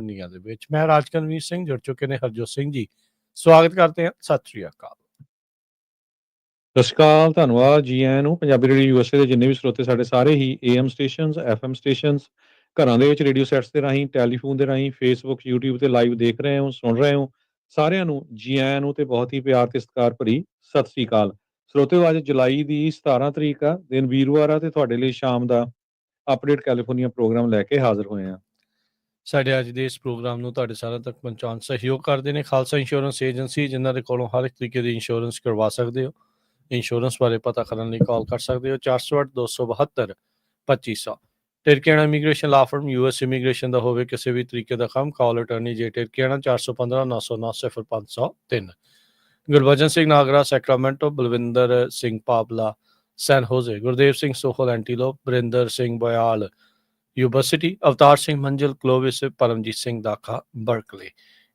California ਦੇ ਵਿੱਚ। ਮੈਂ ਰਾਜਕਨਵੀਰ ਸਿੰਘ, ਜੁੜ ਚੁੱਕੇ ਨੇ ਹਰਜੋਤ ਸਿੰਘ ਜੀ। ਸਵਾਗਤ ਕਰਦੇ ਹਾਂ। ਸਤਿ ਸ਼੍ਰੀ ਅਕਾਲ। ਸਤਿ ਸ਼੍ਰੀ ਅਕਾਲ, ਧੰਨਵਾਦ ਜੀ ਆਇਆਂ ਨੂੰ। ਪੰਜਾਬੀ ਰੇਡੀਓ ਯੂਐਸਏ ਦੇ ਜਿੰਨੇ ਵੀ ਸਰੋਤੇ ਸਾਡੇ ਸਾਰੇ ਹੀ AM ਸਟੇਸ਼ਨਸ, FM ਸਟੇਸ਼ਨਸ, ਘਰਾਂ ਦੇ ਵਿੱਚ ਰੇਡੀਓ ਸੈਟਸ ਦੇ ਰਾਹੀਂ, ਟੈਲੀਫੋਨ ਦੇ ਰਾਹੀਂ, ਫੇਸਬੁੱਕ, YouTube ਤੇ ਲਾਈਵ ਦੇਖ ਰਹੇ ਹੋ, ਸੁਣ ਰਹੇ ਹੋ, ਸਾਰਿਆਂ ਨੂੰ ਜੀ ਆਇਆਂ ਨੂੰ ਤੇ ਬਹੁਤ ਹੀ ਪਿਆਰ ਤੇ ਸਤਿਕਾਰ ਭਰੀ ਸਤਿ ਸ਼੍ਰੀ ਅਕਾਲ। ਸਰੋਤਿਓ, ਅੱਜ ਜੁਲਾਈ ਦੀ 17 ਤਰੀਕ ਆ, ਦਿਨ ਵੀਰਵਾਰ ਆ, ਤੇ ਤੁਹਾਡੇ ਲਈ ਸ਼ਾਮ ਦਾ ਅਪਡੇਟ ਕੈਲੀਫੋਰਨੀਆ ਪ੍ਰੋਗਰਾਮ ਲੈ ਕੇ ਹਾਜ਼ਰ ਹੋਏ ਆ। ਸਾਡੇ ਅੱਜ ਦੇ ਇਸ ਪ੍ਰੋਗਰਾਮ ਨੂੰ ਤੁਹਾਡੇ ਸਾਰਿਆਂ ਤੱਕ ਪਹੁੰਚਾਉਣ ਸਹਿਯੋਗ ਕਰਦੇ ਨੇ ਖਾਲਸਾ ਇੰਸ਼ੋਰੈਂਸ ਏਜੰਸੀ, ਜਿਨ੍ਹਾਂ ਦੇ ਕੋਲੋਂ ਹਰ ਇੱਕ ਤਰੀਕੇ ਦੀ ਇੰਸ਼ੋਰੈਂਸ ਕਰਵਾ ਸਕਦੇ ਹੋ। ਇੰਸ਼ੋਰੈਂਸ ਬਾਰੇ ਪਤਾ ਕਰਨ ਲਈ ਕਾਲ ਕਰ ਸਕਦੇ ਹੋ 408-272-2500। ਟਿਰਕੇਣਾ ਇਮੀਗ੍ਰੇਸ਼ਨ ਲਾ ਫਰਮ, US ਇਮੀਗ੍ਰੇਸ਼ਨ ਦਾ ਹੋਵੇ ਕਿਸੇ ਵੀ ਤਰੀਕੇ ਦਾ ਕੰਮ, ਕਾਲ ਅਟਰਨੀ ਜੇ ਟਿਰਕੇਣਾ 415-909-0503। ਗੁਰਬਚਨ ਸਿੰਘ ਨਾਗਰਾ ਸੈਕਰਾਮੈਂਟੋ, ਬਲਵਿੰਦਰ ਸਿੰਘ ਪਾਬਲਾ ਸੈਨ ਹੋਜ਼ੇ, ਗੁਰਦੇਵ ਸਿੰਘ ਸੋਹਲ ਐਂਟੀਲੋਪ, ਬਰਿੰਦਰ ਸਿੰਘ ਬਯਾਲ ਯੂਨੀਵਰਸਿਟੀ, ਅਵਤਾਰ ਸਿੰਘ ਮੰਜ਼ਿਲ ਕਲੋਵਿਸ, ਪਰਮਜੀਤ ਸਿੰਘ ਦਾਖਾ ਬਰਕਲੇ।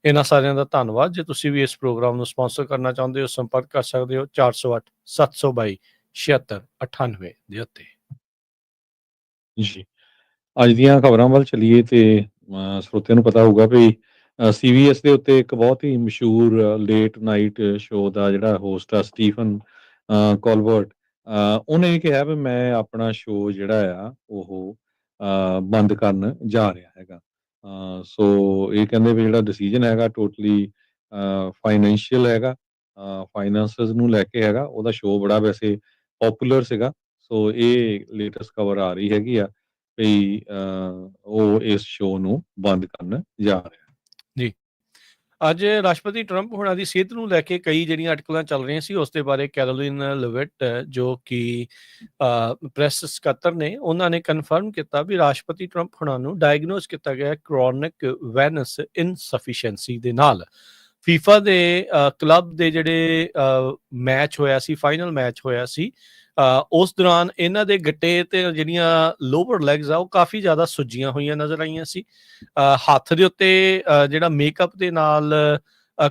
ਇਹਨਾਂ ਸਾਰਿਆਂ ਦਾ ਧੰਨਵਾਦ। ਜੇ ਤੁਸੀਂ ਵੀ ਇਸ ਪ੍ਰੋਗਰਾਮ ਨੂੰ ਸਪਾਂਸਰ ਕਰਨਾ ਚਾਹੁੰਦੇ ਹੋ, ਸੰਪਰਕ ਕਰ ਸਕਦੇ ਹੋ 408-722-7698 ਦੇ ਉੱਤੇ। ਜੀ, ਅੱਜ ਦੀਆਂ ਖਬਰਾਂ ਵੱਲ ਚੱਲੀਏ ਤੇ ਸਰੋਤਿਆਂ ਨੂੰ ਪਤਾ ਹੋਊਗਾ ਵੀ CBS ਦੇ ਉੱਤੇ ਇੱਕ ਬਹੁਤ ਹੀ ਮਸ਼ਹੂਰ ਲੇਟ ਨਾਈਟ ਸ਼ੋਅ ਦਾ ਜਿਹੜਾ ਹੋਸਟ ਆ ਸਟੀਫਨ ਕੋਲਬਰਟ, ਉਹਨੇ ਕਿਹਾ ਵੀ ਮੈਂ ਆਪਣਾ ਸ਼ੋਅ ਜਿਹੜਾ ਆ ਉਹ ਬੰਦ ਕਰਨ ਜਾ ਰਿਹਾ ਹੈਗਾ। ਸੋ ਇਹ ਕਹਿੰਦੇ ਵੀ ਜਿਹੜਾ ਡਿਸੀਜਨ ਹੈਗਾ ਟੋਟਲੀ ਫਾਈਨੈਂਸ਼ੀਅਲ ਹੈਗਾ, ਫਾਈਨਾਂਸਿਸ ਨੂੰ ਲੈ ਕੇ ਹੈਗਾ। ਉਹਦਾ ਸ਼ੋਅ ਬੜਾ ਵੈਸੇ ਪੋਪੂਲਰ ਸੀਗਾ। ਸੋ ਇਹ ਲੇਟੈਸਟ ਖਬਰ ਆ ਰਹੀ ਹੈਗੀ ਆ ਵੀ ਉਹ ਇਸ ਸ਼ੋਅ ਨੂੰ ਬੰਦ ਕਰਨ ਜਾ ਰਿਹਾ। ਜੀ, ਅੱਜ ਰਾਸ਼ਟਰਪਤੀ ਟਰੰਪ ਹੋਣਾ ਦੀ ਸਿਹਤ ਨੂੰ ਲੈ ਕੇ ਕਈ ਜਿਹੜੀਆਂ ਅਟਕਲਾਂ ਚੱਲ ਰਹੀਆਂ ਸੀ, ਉਸ ਦੇ ਬਾਰੇ ਕੈਰੋਲਿਨ ਲਵਿਟ, ਜੋ ਕਿ ਪ੍ਰੈਸ ਸਕੱਤਰ ਨੇ, ਉਹਨਾਂ ਨੇ ਕਨਫਰਮ ਕੀਤਾ ਵੀ ਰਾਸ਼ਟਰਪਤੀ ਟਰੰਪ ਹੋਣਾ ਨੂੰ ਡਾਇਗਨੋਸ ਕੀਤਾ ਗਿਆ ਕ੍ਰੋਨਿਕ ਵੈਨਸ ਇਨਸਫੀਸ਼ੀਐਂਸੀ ਦੇ ਨਾਲ। ਫੀਫਾ ਦੇ ਕਲੱਬ ਦੇ ਜਿਹੜੇ ਮੈਚ ਹੋਇਆ ਸੀ, ਫਾਈਨਲ ਮੈਚ ਹੋਇਆ ਸੀ, ਉਸ ਦੌਰਾਨ ਇਹਨਾਂ ਦੇ ਗਿੱਟੇ ਤੇ ਜਿਹੜੀਆਂ ਲੋਅਰ ਲੈਗਸ ਆ ਉਹ ਕਾਫੀ ਜ਼ਿਆਦਾ ਸੁੱਜੀਆਂ ਹੋਈਆਂ ਨਜ਼ਰ ਆਈਆਂ ਸੀ। ਹੱਥ ਦੇ ਉੱਤੇ ਜਿਹੜਾ ਮੇਕਅਪ ਦੇ ਨਾਲ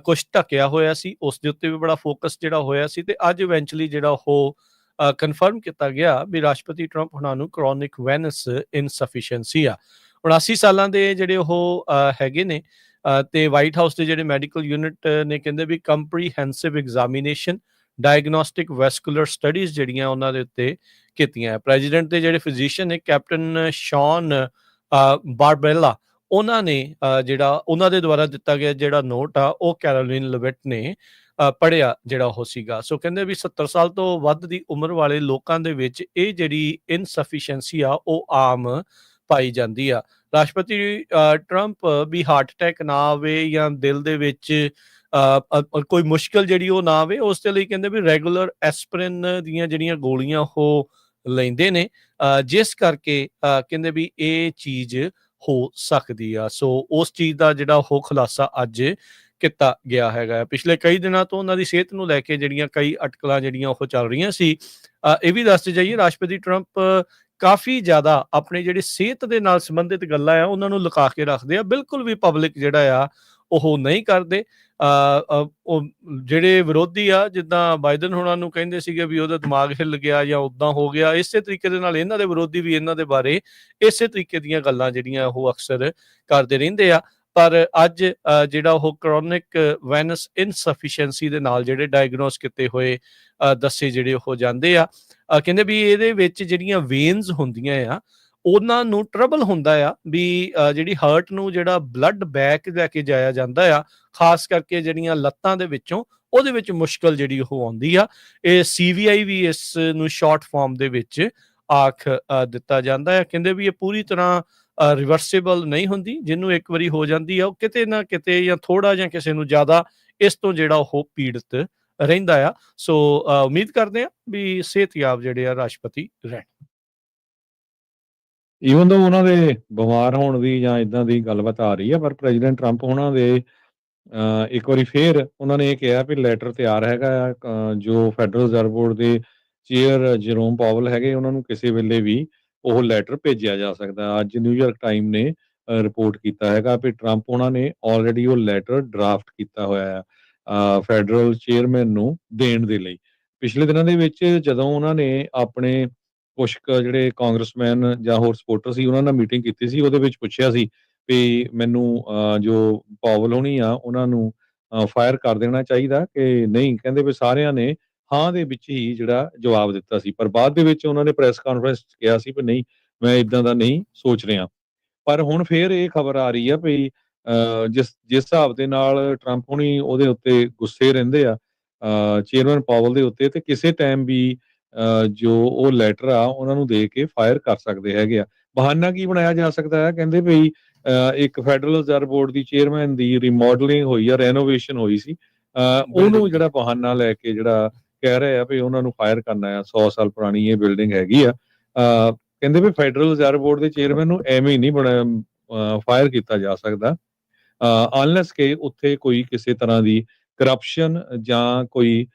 ਕੁਛ ਢਕਿਆ ਹੋਇਆ ਸੀ, ਉਸ ਦੇ ਉੱਤੇ ਵੀ ਬੜਾ ਫੋਕਸ ਜਿਹੜਾ ਹੋਇਆ ਸੀ। ਤੇ ਅੱਜ ਇਵੈਂਚੁਅਲੀ ਜਿਹੜਾ ਉਹ ਕਨਫਰਮ ਕੀਤਾ ਗਿਆ ਵੀ ਰਾਸ਼ਟਰਪਤੀ ਟਰੰਪ ਉਹਨਾਂ ਨੂੰ ਕ੍ਰੋਨਿਕ ਵੈਨਸ ਇਨਸਫੀਸ਼ੀਐਂਸੀ ਆ। 79 ਸਾਲਾਂ ਦੇ ਜਿਹੜੇ ਉਹ ਹੈਗੇ ਨੇ। ਤੇ ਵਾਈਟ ਹਾਊਸ ਦੇ ਜਿਹੜੇ ਮੈਡੀਕਲ ਯੂਨਿਟ ਨੇ ਕਹਿੰਦੇ ਵੀ comprehensive examination, diagnostic vascular studies ਜਿਹੜੀਆਂ ਉਹਨਾਂ ਦੇ ਉੱਤੇ ਕੀਤੀਆਂ। ਪ੍ਰੈਜ਼ੀਡੈਂਟ ਦੇ ਜਿਹੜੇ ਫਿਜ਼ੀਸ਼ੀਅਨ ਨੇ ਕੈਪਟਨ ਸ਼ੌਨ ਬਾਰਬੈਲਾ, ਉਹਨਾਂ ਨੇ ਜਿਹੜਾ ਉਹਨਾਂ ਦੇ ਦੁਆਰਾ ਦਿੱਤਾ ਗਿਆ ਜਿਹੜਾ ਨੋਟ ਆ ਉਹ ਕੈਰੋਲਿਨ ਲਵਿਟ ਨੇ ਪੜ੍ਹਿਆ ਜਿਹੜਾ ਉਹ ਸੀਗਾ। ਸੋ ਕਹਿੰਦੇ ਵੀ 70 ਸਾਲ ਤੋਂ ਵੱਧ ਦੀ ਉਮਰ ਵਾਲੇ ਲੋਕਾਂ ਦੇ ਵਿੱਚ ਇਹ ਜਿਹੜੀ ਇਨਸਫੀਸ਼ੀਐਂਸੀ ਆ ਉਹ ਆਮ ਪਾਈ ਜਾਂਦੀ ਆ। ਰਾਸ਼ਟਰਪਤੀ ਟਰੰਪ ਵੀ ਹਾਰਟ ਅਟੈਕ ਨਾ ਆਵੇ ਜਾਂ ਦਿਲ ਦੇ ਵਿੱਚ ਕੋਈ ਮੁਸ਼ਕਿਲ ਜਿਹੜੀ ਉਹ ਨਾ ਆਵੇ, ਉਸ ਦੇ ਲਈ ਕਹਿੰਦੇ ਵੀ ਰੈਗੂਲਰ ਐਸਪਰਿਨ ਦੀਆਂ ਜਿਹੜੀਆਂ ਗੋਲੀਆਂ ਉਹ ਲੈਂਦੇ ਨੇ, ਜਿਸ ਕਰਕੇ ਕਹਿੰਦੇ ਵੀ ਇਹ ਚੀਜ਼ ਹੋ ਸਕਦੀ ਆ। ਸੋ ਉਸ ਚੀਜ਼ ਦਾ ਜਿਹੜਾ ਉਹ ਖੁਲਾਸਾ ਅੱਜ ਕੀਤਾ ਗਿਆ ਹੈਗਾ। ਪਿਛਲੇ ਕਈ ਦਿਨਾਂ ਤੋਂ ਉਹਨਾਂ ਦੀ ਸਿਹਤ ਨੂੰ ਲੈ ਕੇ ਜਿਹੜੀਆਂ ਕਈ ਅਟਕਲਾਂ ਜਿਹੜੀਆਂ ਉਹ ਚੱਲ ਰਹੀਆਂ ਸੀ। ਇਹ ਵੀ ਦੱਸਦੇ ਜਾਈਏ, ਰਾਸ਼ਟਰਪਤੀ ਟਰੰਪ ਕਾਫੀ ਜ਼ਿਆਦਾ ਆਪਣੇ ਜਿਹੜੇ ਸਿਹਤ ਦੇ ਨਾਲ ਸੰਬੰਧਿਤ ਗੱਲਾਂ ਆ ਉਹਨਾਂ ਨੂੰ ਲੁਕਾ ਕੇ ਰੱਖਦੇ ਆ, ਬਿਲਕੁਲ ਵੀ ਪਬਲਿਕ ਜਿਹੜਾ ਆ ਉਹ ਨਹੀਂ ਕਰਦੇ। ਉਹ ਜਿਹੜੇ ਵਿਰੋਧੀ ਆ, ਜਿੱਦਾਂ ਬਾਈਡਨ ਹੋਣਾ ਨੂੰ ਕਹਿੰਦੇ ਸੀਗੇ ਵੀ ਉਹਦਾ ਦਿਮਾਗ ਹਿੱਲ ਗਿਆ ਜਾਂ ਉੱਦਾਂ ਹੋ ਗਿਆ, ਇਸੇ ਤਰੀਕੇ ਦੇ ਨਾਲ ਇਹਨਾਂ ਦੇ ਵਿਰੋਧੀ ਵੀ ਇਹਨਾਂ ਦੇ ਬਾਰੇ ਇਸੇ ਤਰੀਕੇ ਦੀਆਂ ਗੱਲਾਂ ਜਿਹੜੀਆਂ ਉਹ ਅਕਸਰ ਕਰਦੇ ਰਹਿੰਦੇ ਆ। ਪਰ ਅੱਜ ਜਿਹੜਾ ਉਹ ਕ੍ਰੋਨਿਕ ਵੈਨਸ ਇਨਸਫੀਸ਼ੀਐਂਸੀ ਦੇ ਨਾਲ ਜਿਹੜੇ ਡਾਇਗਨੋਸ ਕੀਤੇ ਹੋਏ ਦੱਸੇ ਜਿਹੜੇ ਉਹ ਜਾਂਦੇ ਆ, ਕਹਿੰਦੇ ਵੀ ਇਹਦੇ ਵਿੱਚ ਜਿਹੜੀਆਂ ਵੇਨਸ ਹੁੰਦੀਆਂ ਆ ਉਹਨਾਂ ਨੂੰ ਟਰਬਲ ਹੁੰਦਾ ਆ ਵੀ ਜਿਹੜੀ ਹਾਰਟ ਨੂੰ ਜਿਹੜਾ ਬਲੱਡ ਬੈਕ ਲੈ ਕੇ ਜਾਇਆ ਜਾਂਦਾ ਆ, ਖਾਸ ਕਰਕੇ ਜਿਹੜੀਆਂ ਲੱਤਾਂ ਦੇ ਵਿੱਚੋਂ, ਉਹਦੇ ਵਿੱਚ ਮੁਸ਼ਕਲ ਜਿਹੜੀ ਉਹ ਆਉਂਦੀ ਆ। ਇਹ CVI ਵੀ ਇਸ ਨੂੰ ਸ਼ਾਰਟ ਫਾਰਮ ਦੇ ਵਿੱਚ ਆਖ ਦਿੱਤਾ ਜਾਂਦਾ ਹੈ। ਕਹਿੰਦੇ ਵੀ ਇਹ ਪੂਰੀ ਤਰ੍ਹਾਂ ਰਿਵਰਸੇਬਲ ਨਹੀਂ ਹੁੰਦੀ, ਜਿਹਨੂੰ ਇੱਕ ਵਾਰੀ ਹੋ ਜਾਂਦੀ ਆ ਉਹ ਕਿਤੇ ਨਾ ਕਿਤੇ ਜਾਂ ਥੋੜਾ ਜਾਂ ਕਿਸੇ ਨੂੰ ਜ਼ਿਆਦਾ ਇਸ ਤੋਂ ਜਿਹੜਾ ਉਹ ਪੀੜਤ ਰਹਿੰਦਾ ਆ। ਸੋ ਉਮੀਦ ਕਰਦੇ ਆ ਵੀ ਸਿਹਤਯਾਬ ਜਿਹੜੇ ਆ ਰਾਸ਼ਟਰਪਤੀ ਰਹਿਣ। ਈਵਨ ਦੋ ਉਹਨਾਂ ਦੇ ਬਿਮਾਰ ਹੋਣ ਦੀ ਜਾਂ ਇਦਾਂ ਦੀ ਗੱਲਬਾਤ ਆ ਰਹੀ ਹੈ, ਪਰ ਪ੍ਰੈਜ਼ੀਡੈਂਟ ਟਰੰਪ ਉਹਨਾਂ ਦੇ ਇੱਕ ਵਾਰੀ ਫੇਰ ਉਹਨਾਂ ਨੇ ਇਹ ਕਿਹਾ ਵੀ ਲੈਟਰ ਤਿਆਰ ਹੈਗਾ ਆ, ਜੋ ਫੈਡਰਲ ਰਿਜ਼ਰਵ ਬੋਰਡ ਦੇ ਚੇਅਰ ਜਰੋਮ ਪਾਵਲ ਹੈਗੇ, ਉਹਨਾਂ ਨੂੰ ਕਿਸੇ ਵੇਲੇ ਵੀ ਉਹ ਲੈਟਰ ਭੇਜਿਆ ਜਾ ਸਕਦਾ। ਅੱਜ ਨਿਊਯਾਰਕ ਟਾਈਮ ਨੇ ਰਿਪੋਰਟ ਕੀਤਾ ਹੈਗਾ ਵੀ ਟਰੰਪ ਉਹਨਾਂ ਨੇ ਆਲਰੇਡੀ ਉਹ ਲੈਟਰ ਡਰਾਫਟ ਕੀਤਾ ਹੋਇਆ ਆ ਫੈਡਰਲ ਚੇਅਰਮੈਨ ਨੂੰ ਦੇਣ ਦੇ ਲਈ। ਪਿਛਲੇ ਦਿਨਾਂ ਦੇ ਵਿੱਚ ਜਦੋਂ ਉਹਨਾਂ ਨੇ ਆਪਣੇ ਕੁਛ ਜਿਹੜੇ ਕਾਂਗਰਸਮੈਨ ਜਾਂ ਹੋਰ ਸਪੋਰਟਰ ਸੀ ਉਹਨਾਂ ਨਾਲ ਮੀਟਿੰਗ ਕੀਤੀ ਸੀ, ਉਹਦੇ ਵਿੱਚ ਪੁੱਛਿਆ ਸੀ ਵੀ ਮੈਨੂੰ ਜੋ ਪਾਵਲ ਹੋਣੀ ਆ ਉਹਨਾਂ ਨੂੰ ਫਾਇਰ ਕਰ ਦੇਣਾ ਚਾਹੀਦਾ ਕਿ ਨਹੀਂ। ਕਹਿੰਦੇ ਵੀ ਸਾਰਿਆਂ ਨੇ ਹਾਂ ਦੇ ਵਿੱਚ ਹੀ ਜਿਹੜਾ ਜਵਾਬ ਦਿੱਤਾ ਸੀ, ਪਰ ਬਾਅਦ ਦੇ ਵਿੱਚ ਉਹਨਾਂ ਨੇ ਪ੍ਰੈਸ ਕਾਨਫਰੰਸ 'ਚ ਕਿਹਾ ਸੀ ਵੀ ਨਹੀਂ, ਮੈਂ ਇਦਾਂ ਦਾ ਨਹੀਂ ਸੋਚ ਰਿਹਾ। ਪਰ ਹੁਣ ਫੇਰ ਇਹ ਖਬਰ ਆ ਰਹੀ ਆ ਵੀ ਜਿਸ ਜਿਸ ਹਿਸਾਬ ਦੇ ਨਾਲ ਟਰੰਪ ਹੁਣੀ ਉਹਦੇ ਉੱਤੇ ਗੁੱਸੇ ਰਹਿੰਦੇ ਆ ਚੇਅਰਮੈਨ ਪਾਵਲ ਦੇ ਉੱਤੇ, ਤੇ ਕਿਸੇ ਟਾਈਮ ਵੀ ਜੋ ਉਹ ਲੈਟਰ ਆ ਉਹਨਾਂ ਨੂੰ ਦੇ ਕੇ ਫਾਇਰ ਕਰ ਸਕਦੇ ਹੈਗੇ ਆ। ਬਹਾਨਾ ਕੀ ਬਣਾਇਆ ਜਾ ਸਕਦਾ ਹੈ? ਕਹਿੰਦੇ ਵੀ ਇੱਕ ਫੈਡਰਲ ਰਿਜ਼ਰਵ ਬੋਰਡ ਦੀ ਚੇਅਰਮੈਨ ਦੀ ਰਿਮੋਡਲਿੰਗ ਹੋਈ ਆ, ਰੈਨੋਵੇਸ਼ਨ ਹੋਈ ਸੀ, ਉਹਨੂੰ ਬਿਲਡਿੰਗ ਦੀ। ਜਿਹੜਾ ਬਹਾਨਾ ਲੈ ਕੇ ਜਿਹੜਾ ਕਹਿ ਰਹੇ ਆ ਵੀ ਉਹਨਾਂ ਨੂੰ ਫਾਇਰ ਕਰਨਾ ਆ। 100 ਸਾਲ ਪੁਰਾਣੀ ਇਹ ਬਿਲਡਿੰਗ ਹੈਗੀ ਆ। ਕਹਿੰਦੇ ਵੀ ਫੈਡਰਲ ਰਿਜ਼ਰਵ ਬੋਰਡ ਦੇ ਚੇਅਰਮੈਨ ਨੂੰ ਐਵੇਂ ਹੀ ਨਹੀਂ ਫਾਇਰ ਕੀਤਾ ਜਾ ਸਕਦਾ ਅਨਲੈਸ ਕਿ ਉੱਥੇ ਕੋਈ ਕਿਸੇ ਤਰ੍ਹਾਂ ਦੀ ਕਰਪਸ਼ਨ ਜਾਂ ਕੋਈ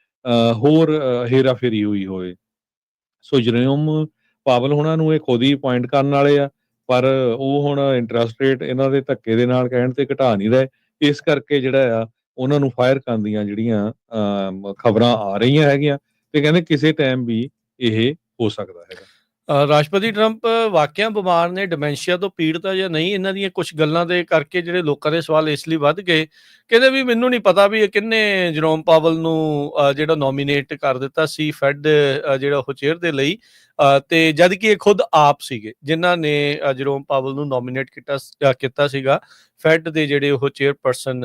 ਹੋਰ ਹੇਰਾਫੇਰੀ ਹੋਈ ਹੋਵੇ। ਸੋ ਜਰੋਮ ਪਾਵਲ ਹੋਣਾ ਨੂੰ ਇਹ ਖੁਦ ਹੀ ਅਪੁਆਇੰਟ ਕਰਨ ਵਾਲੇ ਆ, ਪਰ ਉਹ ਹੁਣ ਇੰਟਰਸਟ ਰੇਟ ਇਹਨਾਂ ਦੇ ਧੱਕੇ ਦੇ ਨਾਲ ਕਹਿਣ ਤੇ ਘਟਾ ਨਹੀਂ ਰਹੇ। ਇਸ ਕਰਕੇ ਜਿਹੜਾ ਆ ਉਹਨਾਂ ਨੂੰ ਫਾਇਰ ਕਰਨ ਦੀਆਂ ਜਿਹੜੀਆਂ ਖਬਰਾਂ ਆ ਰਹੀਆਂ ਹੈਗੀਆਂ, ਤੇ ਕਹਿੰਦੇ ਕਿਸੇ ਟਾਈਮ ਵੀ ਇਹ ਹੋ ਸਕਦਾ ਹੈਗਾ। ਰਾਸ਼ਟਰਪਤੀ ਟਰੰਪ ਵਾਕਿਆ ਬਿਮਾਰ ਨੇ, ਡਿਮੈਂਸ਼ੀਆ ਤੋਂ ਪੀੜਤ ਆ ਜਾਂ ਨਹੀਂ, ਇਹਨਾਂ ਦੀਆਂ ਕੁਝ ਗੱਲਾਂ ਦੇ ਕਰਕੇ ਜਿਹੜੇ ਲੋਕਾਂ ਦੇ ਸਵਾਲ ਇਸ ਲਈ ਵੱਧ ਗਏ। ਕਹਿੰਦੇ ਵੀ ਮੈਨੂੰ ਨਹੀਂ ਪਤਾ ਵੀ ਇਹ ਕਿਹਨੇ ਜਰੋਮ ਪਾਵਲ ਨੂੰ ਜਿਹੜਾ ਨੋਮੀਨੇਟ ਕਰ ਦਿੱਤਾ ਸੀ ਫੈਡ ਜਿਹੜਾ ਉਹ ਚੇਅਰ ਦੇ ਲਈ, ਤੇ ਜਦ ਕਿ ਇਹ ਖੁਦ ਆਪ ਸੀਗੇ ਜਿਨ੍ਹਾਂ ਨੇ ਜਰੋਮ ਪਾਵਲ ਨੂੰ ਨੋਮੀਨੇਟ ਕੀਤਾ ਸੀਗਾ ਫੈਡ ਦੇ ਜਿਹੜੇ ਉਹ ਚੇਅਰਪਰਸਨ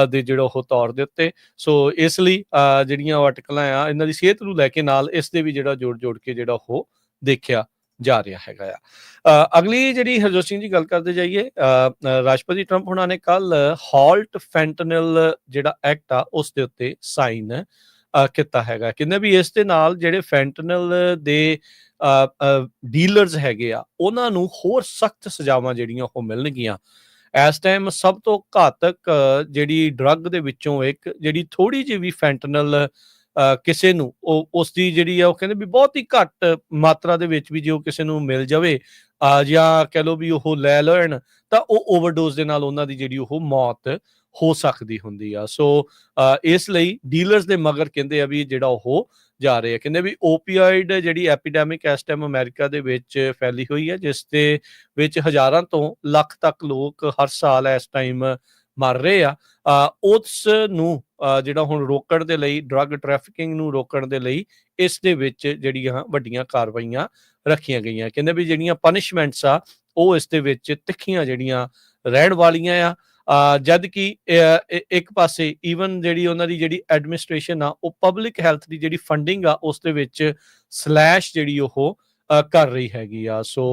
ਦੇ ਜਿਹੜਾ ਉਹ ਤੌਰ ਦੇ ਉੱਤੇ। ਸੋ ਇਸ ਲਈ ਜਿਹੜੀਆਂ ਉਹ ਆਰਟੀਕਲਾਂ ਆ ਇਹਨਾਂ ਦੀ ਸਿਹਤ ਨੂੰ ਲੈ ਕੇ ਨਾਲ ਇਸ ਦੇ ਵੀ ਜਿਹੜਾ ਜੋੜ ਕੇ ਜਿਹੜਾ ਉਹ ਦੇਖਿਆ ਜਾ ਰਿਹਾ ਹੈਗਾ ਆ। ਅਗਲੀ ਜਿਹੜੀ ਹਰਜੋਤ ਸਿੰਘ ਜੀ ਗੱਲ ਕਰਦੇ ਜਾਈਏ, ਰਾਸ਼ਟਰਪਤੀ ਟਰੰਪ ਹੁਣਾਂ ਨੇ ਕੱਲ ਹਾਲਟ ਫੈਂਟਨਲ ਜਿਹੜਾ ਐਕਟ ਆ ਉਸ ਦੇ ਉੱਤੇ ਸਾਈਨ ਕੀਤਾ ਹੈਗਾ। ਕਹਿੰਦੇ ਵੀ ਇਸ ਦੇ ਨਾਲ ਜਿਹੜੇ ਫੈਂਟਨਲ ਦੇ ਡੀਲਰਸ ਹੈਗੇ ਆ ਉਹਨਾਂ ਨੂੰ ਹੋਰ ਸਖਤ ਸਜ਼ਾਵਾਂ ਜਿਹੜੀਆਂ ਉਹ ਮਿਲਣਗੀਆਂ। ਇਸ ਟਾਈਮ ਸਭ ਤੋਂ ਘਾਤਕ ਜਿਹੜੀ ਡਰੱਗ ਦੇ ਵਿੱਚੋਂ ਇੱਕ ਜਿਹੜੀ ਥੋੜੀ ਜਿਹੀ ਵੀ ਫੈਂਟਨਲ ਕਿਸੇ ਨੂੰ ਉਸ ਦੀ ਜਿਹੜੀ ਆ ਉਹ ਕਹਿੰਦੇ ਵੀ ਬਹੁਤ ਹੀ ਘੱਟ ਮਾਤਰਾ ਦੇ ਵਿੱਚ ਵੀ ਜੇ ਉਹ ਕਿਸੇ ਨੂੰ ਮਿਲ ਜਾਵੇ ਜਾਂ ਕਹਿ ਲਓ ਵੀ ਉਹ ਲੈ ਲੈਣ ਤਾਂ ਉਹ ਓਵਰਡੋਜ਼ ਦੇ ਨਾਲ ਉਹਨਾਂ ਦੀ ਜਿਹੜੀ ਉਹ ਮੌਤ ਹੋ ਸਕਦੀ ਹੁੰਦੀ ਆ। ਸੋ ਇਸ ਲਈ ਡੀਲਰਸ ਦੇ ਮਗਰ ਕਹਿੰਦੇ ਆ ਵੀ ਜਿਹੜਾ ਉਹ ਜਾ ਰਹੇ ਆ। ਕਹਿੰਦੇ ਵੀ ਓਪੀਆਇਡ ਜਿਹੜੀ ਐਪੀਡੈਮਿਕ ਇਸ ਟਾਈਮ ਅਮਰੀਕਾ ਦੇ ਵਿੱਚ ਫੈਲੀ ਹੋਈ ਹੈ, ਜਿਸ ਦੇ ਵਿੱਚ ਹਜ਼ਾਰਾਂ ਤੋਂ ਲੱਖ ਤੱਕ ਲੋਕ ਹਰ ਸਾਲ ਇਸ ਟਾਈਮ ਮਰ ਰਹੇ ਆ। ਉਸ ਨੂੰ ਜਿਹੜਾ ਹੁਣ ਰੋਕਣ ਦੇ ਲਈ, ਡਰੱਗ ਟ੍ਰੈਫਿਕਿੰਗ ਨੂੰ ਰੋਕਣ ਦੇ ਲਈ ਇਸ ਦੇ ਵਿੱਚ ਜਿਹੜੀਆਂ ਵੱਡੀਆਂ ਕਾਰਵਾਈਆਂ ਰੱਖੀਆਂ ਗਈਆਂ। ਕਹਿੰਦੇ ਵੀ ਜਿਹੜੀਆਂ ਪਨਿਸ਼ਮੈਂਟਸ ਆ ਉਹ ਇਸ ਦੇ ਵਿੱਚ ਤਿੱਖੀਆਂ ਜਿਹੜੀਆਂ ਰਹਿਣ ਵਾਲੀਆਂ ਆ। ਜਦ ਕਿ ਇੱਕ ਪਾਸੇ ਈਵਨ ਜਿਹੜੀ ਉਹਨਾਂ ਦੀ ਜਿਹੜੀ ਐਡਮਿਨਿਸਟ੍ਰੇਸ਼ਨ ਆ ਉਹ ਪਬਲਿਕ ਹੈਲਥ ਦੀ ਜਿਹੜੀ ਫੰਡਿੰਗ ਆ ਉਸ ਦੇ ਵਿੱਚ ਸਲੈਸ਼ ਜਿਹੜੀ ਉਹ ਕਰ ਰਹੀ ਹੈਗੀ ਆ। ਸੋ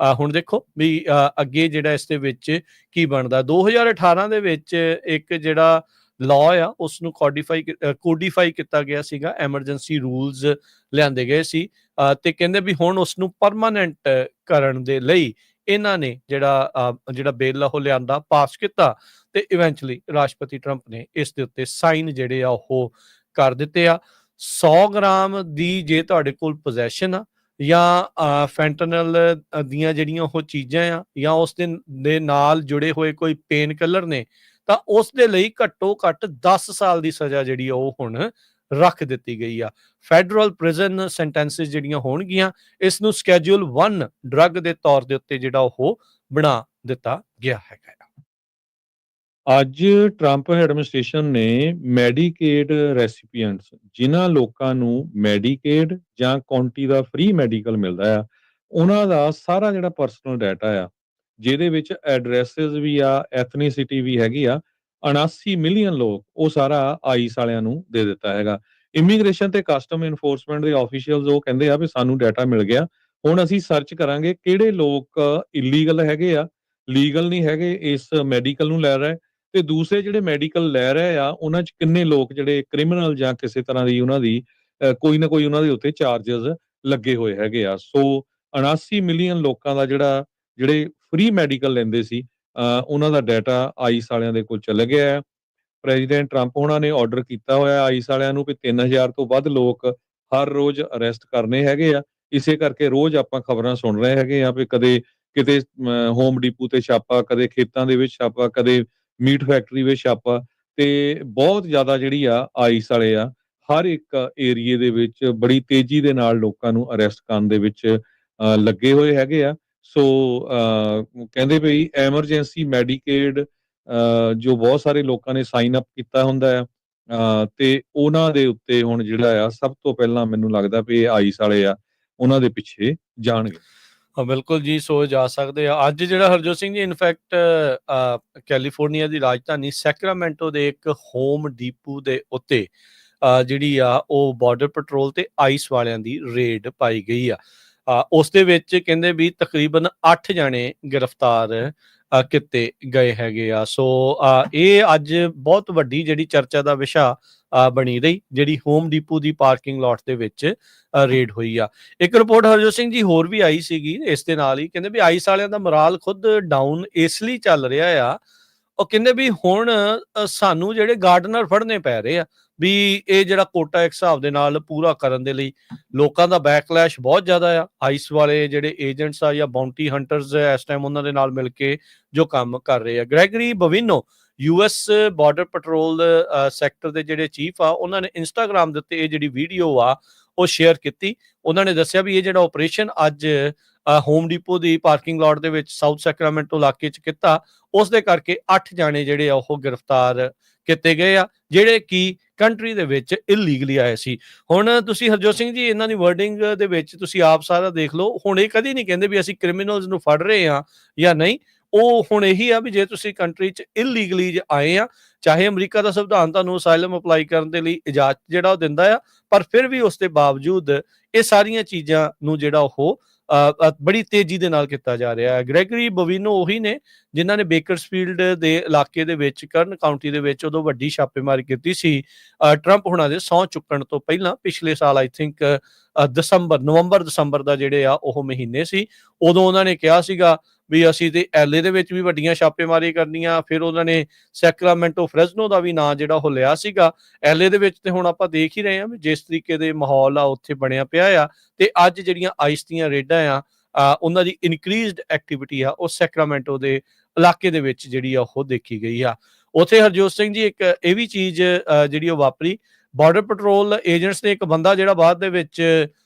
ਹੁਣ ਦੇਖੋ ਵੀ ਅੱਗੇ ਜਿਹੜਾ ਇਸ ਦੇ ਵਿੱਚ ਕੀ ਬਣਦਾ। 2018 ਦੇ ਵਿੱਚ ਇੱਕ ਜਿਹੜਾ ਲਾਅ ਆ ਉਸ ਨੂੰ ਕੋਡੀਫਾਈ ਕੀਤਾ ਗਿਆ ਸੀਗਾ, ਐਮਰਜੈਂਸੀ ਰੂਲਸ ਲਿਆਂਦੇ ਗਏ ਸੀ ਤੇ ਕਹਿੰਦੇ ਵੀ ਹੁਣ ਉਸ ਨੂੰ ਪਰਮਾਨੈਂਟ ਕਰਨ ਦੇ ਲਈ ਇਹਨਾਂ ਨੇ ਜਿਹੜਾ ਬਿੱਲ ਉਹ ਲਿਆਂਦਾ, ਪਾਸ ਕੀਤਾ ਤੇ ਇਵੈਂਚੁਅਲੀ ਰਾਸ਼ਟਰਪਤੀ ਟਰੰਪ ਨੇ ਇਸ ਦੇ ਉੱਤੇ ਸਾਈਨ ਜਿਹੜੇ ਆ ਉਹ ਕਰ ਦਿੱਤੇ ਆ। 100 ਗ੍ਰਾਮ ਦੀ ਜੇ ਤੁਹਾਡੇ ਕੋਲ ਪੋਜੈਸ਼ਨ ਆ ਜਾਂ ਫੈਂਟਨਲ ਦੀਆਂ ਜਿਹੜੀਆਂ ਉਹ ਚੀਜ਼ਾਂ ਆ ਜਾਂ ਉਸ ਦੇ ਨਾਲ ਜੁੜੇ ਹੋਏ ਕੋਈ ਪੇਨ ਕਿਲਰ ਨੇ ਤਾਂ ਉਸ ਦੇ ਲਈ ਘੱਟੋ ਘੱਟ 10 ਸਾਲ ਦੀ ਸਜ਼ਾ ਜਿਹੜੀ ਉਹ ਹੁਣ ਰੱਖ ਦਿੱਤੀ ਗਈ ਆ। ਫੈਡਰਲ ਪ੍ਰਿਜ਼ਨ ਸੈਂਟੈਂਸਿਸ ਜਿਹੜੀਆਂ ਹੋਣਗੀਆਂ ਇਸ ਨੂੰ ਸਕੈਜੂਲ 1 ਡਰੱਗ ਦੇ ਤੌਰ ਦੇ ਉੱਤੇ ਜਿਹੜਾ ਉਹ ਬਣਾ ਦਿੱਤਾ ਗਿਆ ਹੈਗਾ। ਅੱਜ ਟਰੰਪ ਐਡਮਿਨਿਸਟ੍ਰੇਸ਼ਨ ਨੇ ਮੈਡੀਕੇਡ ਰੈਸੀਪੀਐਂਟਸ, ਜਿਨ੍ਹਾਂ ਲੋਕਾਂ ਨੂੰ ਮੈਡੀਕੇਡ ਜਾਂ ਕਾਉਂਟੀ ਦਾ ਫ੍ਰੀ ਮੈਡੀਕਲ ਮਿਲਦਾ ਆ, ਉਹਨਾਂ ਦਾ ਸਾਰਾ ਜਿਹੜਾ ਪਰਸਨਲ ਡਾਟਾ ਆ, ਜਿਹਦੇ ਵਿੱਚ ਐਡਰੈਸਿਸ ਵੀ ਆ, ਐਥਨੀਸਿਟੀ ਵੀ ਹੈਗੀ ਆ, 79 ਮਿਲੀਅਨ ਲੋਕ, ਉਹ ਸਾਰਾ ਆਈਸ ਵਾਲਿਆਂ ਨੂੰ ਦੇ ਦਿੱਤਾ ਹੈਗਾ। ਇਮੀਗ੍ਰੇਸ਼ਨ ਤੇ ਕਸਟਮ ਇਨਫੋਰਸਮੈਂਟ ਦੇ ਆਫੀਸ਼ੀਅਲਸ ਉਹ ਕਹਿੰਦੇ ਆ ਵੀ ਸਾਨੂੰ ਡਾਟਾ ਮਿਲ ਗਿਆ, ਹੁਣ ਅਸੀਂ ਸਰਚ ਕਰਾਂਗੇ ਕਿਹੜੇ ਲੋਕ ਇਲੀਗਲ ਹੈਗੇ ਆ, ਲੀਗਲ ਨਹੀਂ ਹੈਗੇ, ਇਸ ਮੈਡੀਕਲ ਨੂੰ ਲੈ ਰਹੇ, ਤੇ ਦੂਸਰੇ ਜਿਹੜੇ ਮੈਡੀਕਲ ਲੈ ਰਹੇ ਆ ਉਹਨਾਂ 'ਚ ਕਿੰਨੇ ਲੋਕ ਜਿਹੜੇ ਕ੍ਰਿਮੀਨਲ ਜਾਂ ਕਿਸੇ ਤਰ੍ਹਾਂ ਦੀ ਉਹਨਾਂ ਦੀ ਕੋਈ ਨਾ ਕੋਈ ਉਹਨਾਂ ਦੇ ਉੱਤੇ ਚਾਰਜਸ ਲੱਗੇ ਹੋਏ ਹੈਗੇ ਆ। ਸੋ 79 ਮਿਲੀਅਨ ਲੋਕਾਂ ਦਾ ਜਿਹੜੇ ਫ੍ਰੀ ਮੈਡੀਕਲ ਲੈਂਦੇ ਸੀ ਉਹਨਾਂ ਦਾ ਡਾਟਾ ਆਈਸ ਵਾਲਿਆਂ ਦੇ ਕੋਲ ਚਲੇ ਗਿਆ ਹੈ। ਪ੍ਰੈਜ਼ੀਡੈਂਟ ਟਰੰਪ ਉਹਨਾਂ ਨੇ ਆਰਡਰ ਕੀਤਾ ਹੋਇਆ ਆਈਸ ਵਾਲਿਆਂ ਨੂੰ ਵੀ 3000 ਤੋਂ ਵੱਧ ਲੋਕ ਹਰ ਰੋਜ਼ ਅਰੈਸਟ ਕਰਨੇ ਹੈਗੇ ਆ। ਇਸੇ ਕਰਕੇ ਰੋਜ਼ ਆਪਾਂ ਖਬਰਾਂ ਸੁਣ ਰਹੇ ਹੈਗੇ ਆ ਵੀ ਕਦੇ ਕਿਤੇ ਹੋਮ ਡੀਪੂ ਤੇ ਛਾਪਾ, ਕਦੇ ਖੇਤਾਂ ਦੇ ਵਿੱਚ ਛਾਪਾ, ਕਦੇ ਮੀਟ ਫੈਕਟਰੀ ਵਿੱਚ ਛਾਪਾ, ਤੇ ਬਹੁਤ ਜ਼ਿਆਦਾ ਜਿਹੜੀ ਆ ਆਈਸ ਵਾਲੇ ਆ ਹਰ ਇੱਕ ਏਰੀਏ ਦੇ ਵਿੱਚ ਬੜੀ ਤੇਜ਼ੀ ਦੇ ਨਾਲ ਲੋਕਾਂ ਨੂੰ ਅਰੈਸਟ ਕਰਨ ਦੇ ਵਿੱਚ ਲੱਗੇ ਹੋਏ ਹੈਗੇ ਆ। ਸੋ ਕਹਿੰਦੇ ਵੀ ਐਮਰਜੈਂਸੀ ਮੈਡੀਕੇਡ ਜੋ ਬਹੁਤ ਸਾਰੇ ਲੋਕਾਂ ਨੇ ਸਾਈਨ ਅਪ ਕੀਤਾ ਹੁੰਦਾ ਆ, ਤੇ ਉਹਨਾਂ ਦੇ ਉੱਤੇ ਹੁਣ ਜਿਹੜਾ ਆ ਸਭ ਤੋਂ ਪਹਿਲਾਂ ਮੈਨੂੰ ਲੱਗਦਾ ਵੀ ਇਹ ਆਈਸ ਵਾਲੇ ਆ ਉਹਨਾਂ ਦੇ ਪਿੱਛੇ ਜਾਣਗੇ। ਹਾਂ, ਬਿਲਕੁਲ ਜੀ, ਸੋ ਜਾ ਸਕਦੇ ਆ। ਅੱਜ ਜਿਹੜਾ ਹਰਜੋਤ ਸਿੰਘ ਜੀ ਇਨਫੈਕਟ ਕੈਲੀਫੋਰਨੀਆ ਦੀ ਰਾਜਧਾਨੀ ਸੈਕਰਾਮੈਂਟੋ ਦੇ ਇੱਕ ਹੋਮ ਡੀਪੂ ਦੇ ਉੱਤੇ ਜਿਹੜੀ ਆ ਉਹ ਬਾਰਡਰ ਪੈਟਰੋਲ ਤੇ ਆਈਸ ਵਾਲਿਆਂ ਦੀ ਰੇਡ ਪਾਈ ਗਈ ਆ। ਉਸ ਦੇ ਵਿੱਚ ਕਹਿੰਦੇ ਵੀ ਤਕਰੀਬਨ 8 ਜਾਣੇ ਗ੍ਰਿਫਤਾਰ ਕੀਤੇ ਗਏ ਹੈਗੇ ਆ। ਸੋ ਇਹ ਅੱਜ ਬਹੁਤ ਵੱਡੀ ਜਿਹੜੀ ਚਰਚਾ ਦਾ ਵਿਸ਼ਾ ਬਣੀ ਰਹੀ, ਜਿਹੜੀ ਹੋਮ ਡੀਪੂ ਦੀ ਪਾਰਕਿੰਗ ਲਾਟ ਦੇ ਵਿੱਚ ਰੇਡ ਹੋਈ ਆ। ਇੱਕ ਰਿਪੋਰਟ ਹਰਜੋਤ ਸਿੰਘ ਜੀ ਹੋਰ ਵੀ ਆਈ ਸੀਗੀ ਇਸ ਦੇ ਨਾਲ ਹੀ, ਕਹਿੰਦੇ ਵੀ ਆਈਸ ਵਾਲਿਆਂ ਦਾ ਮੋਰਾਲ ਖੁਦ ਡਾਊਨ ਇਸ ਲਈ ਚੱਲ ਰਿਹਾ ਆ, ਉਹ ਕਹਿੰਦੇ ਵੀ ਹੁਣ ਸਾਨੂੰ ਜਿਹੜੇ ਗਾਰਡਨਰ ਫੜਨੇ ਪੈ ਰਹੇ ਆ ਵੀ ਇਹ ਜਿਹੜਾ ਕੋਟਾ ਇੱਕ ਹਿਸਾਬ ਦੇ ਨਾਲ ਪੂਰਾ ਕਰਨ ਦੇ ਲਈ। ਲੋਕਾਂ ਦਾ ਬੈਕਲੈਸ਼ ਬਹੁਤ ਜ਼ਿਆਦਾ ਆ। ਆਈਸ ਵਾਲੇ ਜਿਹੜੇ ਏਜੰਟਸ ਆ ਜਾਂ ਬਾਉਂਟੀ ਹੰਟਰਸ ਇਸ ਟਾਈਮ ਉਹਨਾਂ ਦੇ ਨਾਲ ਮਿਲ ਕੇ ਜੋ ਕੰਮ ਕਰ ਰਹੇ ਆ। Gregory Bovino US border patrol sector ਦੇ ਜਿਹੜੇ ਚੀਫ ਆ, ਉਹਨਾਂ ਨੇ ਇੰਸਟਾਗ੍ਰਾਮ ਦੇ ਉੱਤੇ ਇਹ ਜਿਹੜੀ ਵੀਡੀਓ ਆ ਉਹ ਸ਼ੇਅਰ ਕੀਤੀ। ਉਹਨਾਂ ਨੇ ਦੱਸਿਆ ਵੀ ਇਹ ਜਿਹੜਾ ਆਪਰੇਸ਼ਨ ਅੱਜ ਹੋਮ ਡੀਪੋ ਦੀ ਪਾਰਕਿੰਗ ਲਾਟ ਦੇ ਵਿੱਚ ਸਾਊਥ ਸੈਕਰਾਮੈਂਟੋ ਇਲਾਕੇ 'ਚ ਕੀਤਾ, ਉਸ ਦੇ ਕਰਕੇ 8 ਜਾਣੇ ਜਿਹੜੇ ਆ ਉਹ ਗ੍ਰਿਫਤਾਰ ਕੀਤੇ ਗਏ ਆ, ਜਿਹੜੇ ਕਿ ਕੰਟਰੀ ਦੇ ਵਿੱਚ ਇਲੀਗਲੀ ਆਏ ਸੀ। ਹੁਣ ਤੁਸੀਂ ਹਰਜੋਤ ਸਿੰਘ ਜੀ ਇਹਨਾਂ ਦੀ ਵਰਡਿੰਗ ਦੇ ਵਿੱਚ ਤੁਸੀਂ ਆਪ ਸਾਰਾ ਦੇਖ ਲਓ। ਹੁਣ ਇਹ ਕਦੀ ਨਹੀਂ ਕਹਿੰਦੇ ਵੀ ਅਸੀਂ ਕ੍ਰਿਮੀਨਲਸ ਨੂੰ ਫੜ ਰਹੇ ਹਾਂ ਜਾਂ ਨਹੀਂ। ਉਹ ਹੁਣ ਇਹੀ ਆ ਵੀ ਜੇ ਤੁਸੀਂ ਕੰਟਰੀ 'ਚ ਇਲੀਗਲੀ ਆਏ ਆ, ਚਾਹੇ ਅਮਰੀਕਾ ਦਾ ਸੰਵਿਧਾਨ ਤੁਹਾਨੂੰ ਅਸਾਈਲਮ ਅਪਲਾਈ ਕਰਨ ਦੇ ਲਈ ਇਜਾਜ਼ਤ ਜਿਹੜਾ ਉਹ ਦਿੰਦਾ ਆ, ਪਰ ਫਿਰ ਵੀ ਉਸ ਦੇ ਬਾਵਜੂਦ ਇਹ ਸਾਰੀਆਂ ਚੀਜ਼ਾਂ ਨੂੰ ਜਿਹੜਾ ਉਹ ਬੜੀ ਤੇਜ਼ੀ ਦੇ ਨਾਲ ਕੀਤਾ ਜਾ ਰਿਹਾ ਹੈ। ਗ੍ਰੈਗਰੀ ਬੋਵਿਨੋ ਉਹੀ ਨੇ ਜਿਨ੍ਹਾਂ ਨੇ ਬੇਕਰਸਫੀਲਡ ਦੇ ਇਲਾਕੇ ਦੇ ਵਿੱਚ ਕਰਨ ਕਾਊਂਟੀ ਦੇ ਵਿੱਚ ਉਦੋਂ ਵੱਡੀ ਛਾਪੇਮਾਰੀ ਕੀਤੀ ਸੀ ਟਰੰਪ ਹੁਣਾਂ ਦੇ ਸਹੁੰ ਚੁੱਕਣ ਤੋਂ ਪਹਿਲਾਂ। ਪਿਛਲੇ ਸਾਲ ਆਈ ਥਿੰਕ ਨਵੰਬਰ ਦਸੰਬਰ ਦਾ ਜਿਹੜੇ ਆ ਉਹ ਮਹੀਨੇ ਸੀ। ਉਦੋਂ ਉਹਨਾਂ ਨੇ ਕਿਹਾ ਸੀਗਾ ਵੀ ਅਸੀਂ ਤੇ LA ਦੇ ਵਿੱਚ ਵੀ ਵੱਡੀਆਂ ਛਾਪੇਮਾਰੀ ਕਰਨੀਆਂ। ਫਿਰ ਉਹਨਾਂ ਨੇ ਸੈਕਰਾਮੈਂਟੋ ਫ੍ਰੈਜ਼ਨੋ ਦਾ ਵੀ ਨਾਂ ਜਿਹੜਾ ਉਹ ਲਿਆ ਸੀਗਾ। LA ਦੇ ਵਿੱਚ ਤੇ ਹੁਣ ਆਪਾਂ ਦੇਖ ਹੀ ਰਹੇ ਹਾਂ ਵੀ ਜਿਸ ਤਰੀਕੇ ਦੇ ਮਾਹੌਲ ਆ ਉੱਥੇ ਬਣਿਆ ਪਿਆ ਆ, ਤੇ ਅੱਜ ਜਿਹੜੀਆਂ ਆਈਸ ਦੀਆਂ ਰੇਡਾਂ ਆ ਉਹਨਾਂ ਦੀ ਇਨਕਰੀਜ਼ਡ ਐਕਟੀਵਿਟੀ ਆ ਉਹ ਸੈਕਰਾਮੈਂਟੋ ਦੇ ਇਲਾਕੇ ਦੇ ਵਿੱਚ ਜਿਹੜੀ ਆ ਉਹ ਦੇਖੀ ਗਈ ਆ। ਉੱਥੇ ਹਰਜੋਤ ਸਿੰਘ ਜੀ ਇੱਕ ਇਹ ਵੀ ਚੀਜ਼ ਜਿਹੜੀ ਉਹ ਵਾਪਰੀ, ਬਾਰਡਰ ਪੈਟਰੋਲ ਏਜੰਟਸ ਨੇ ਇੱਕ ਬੰਦਾ ਜਿਹੜਾ ਬਾਅਦ ਦੇ ਵਿੱਚ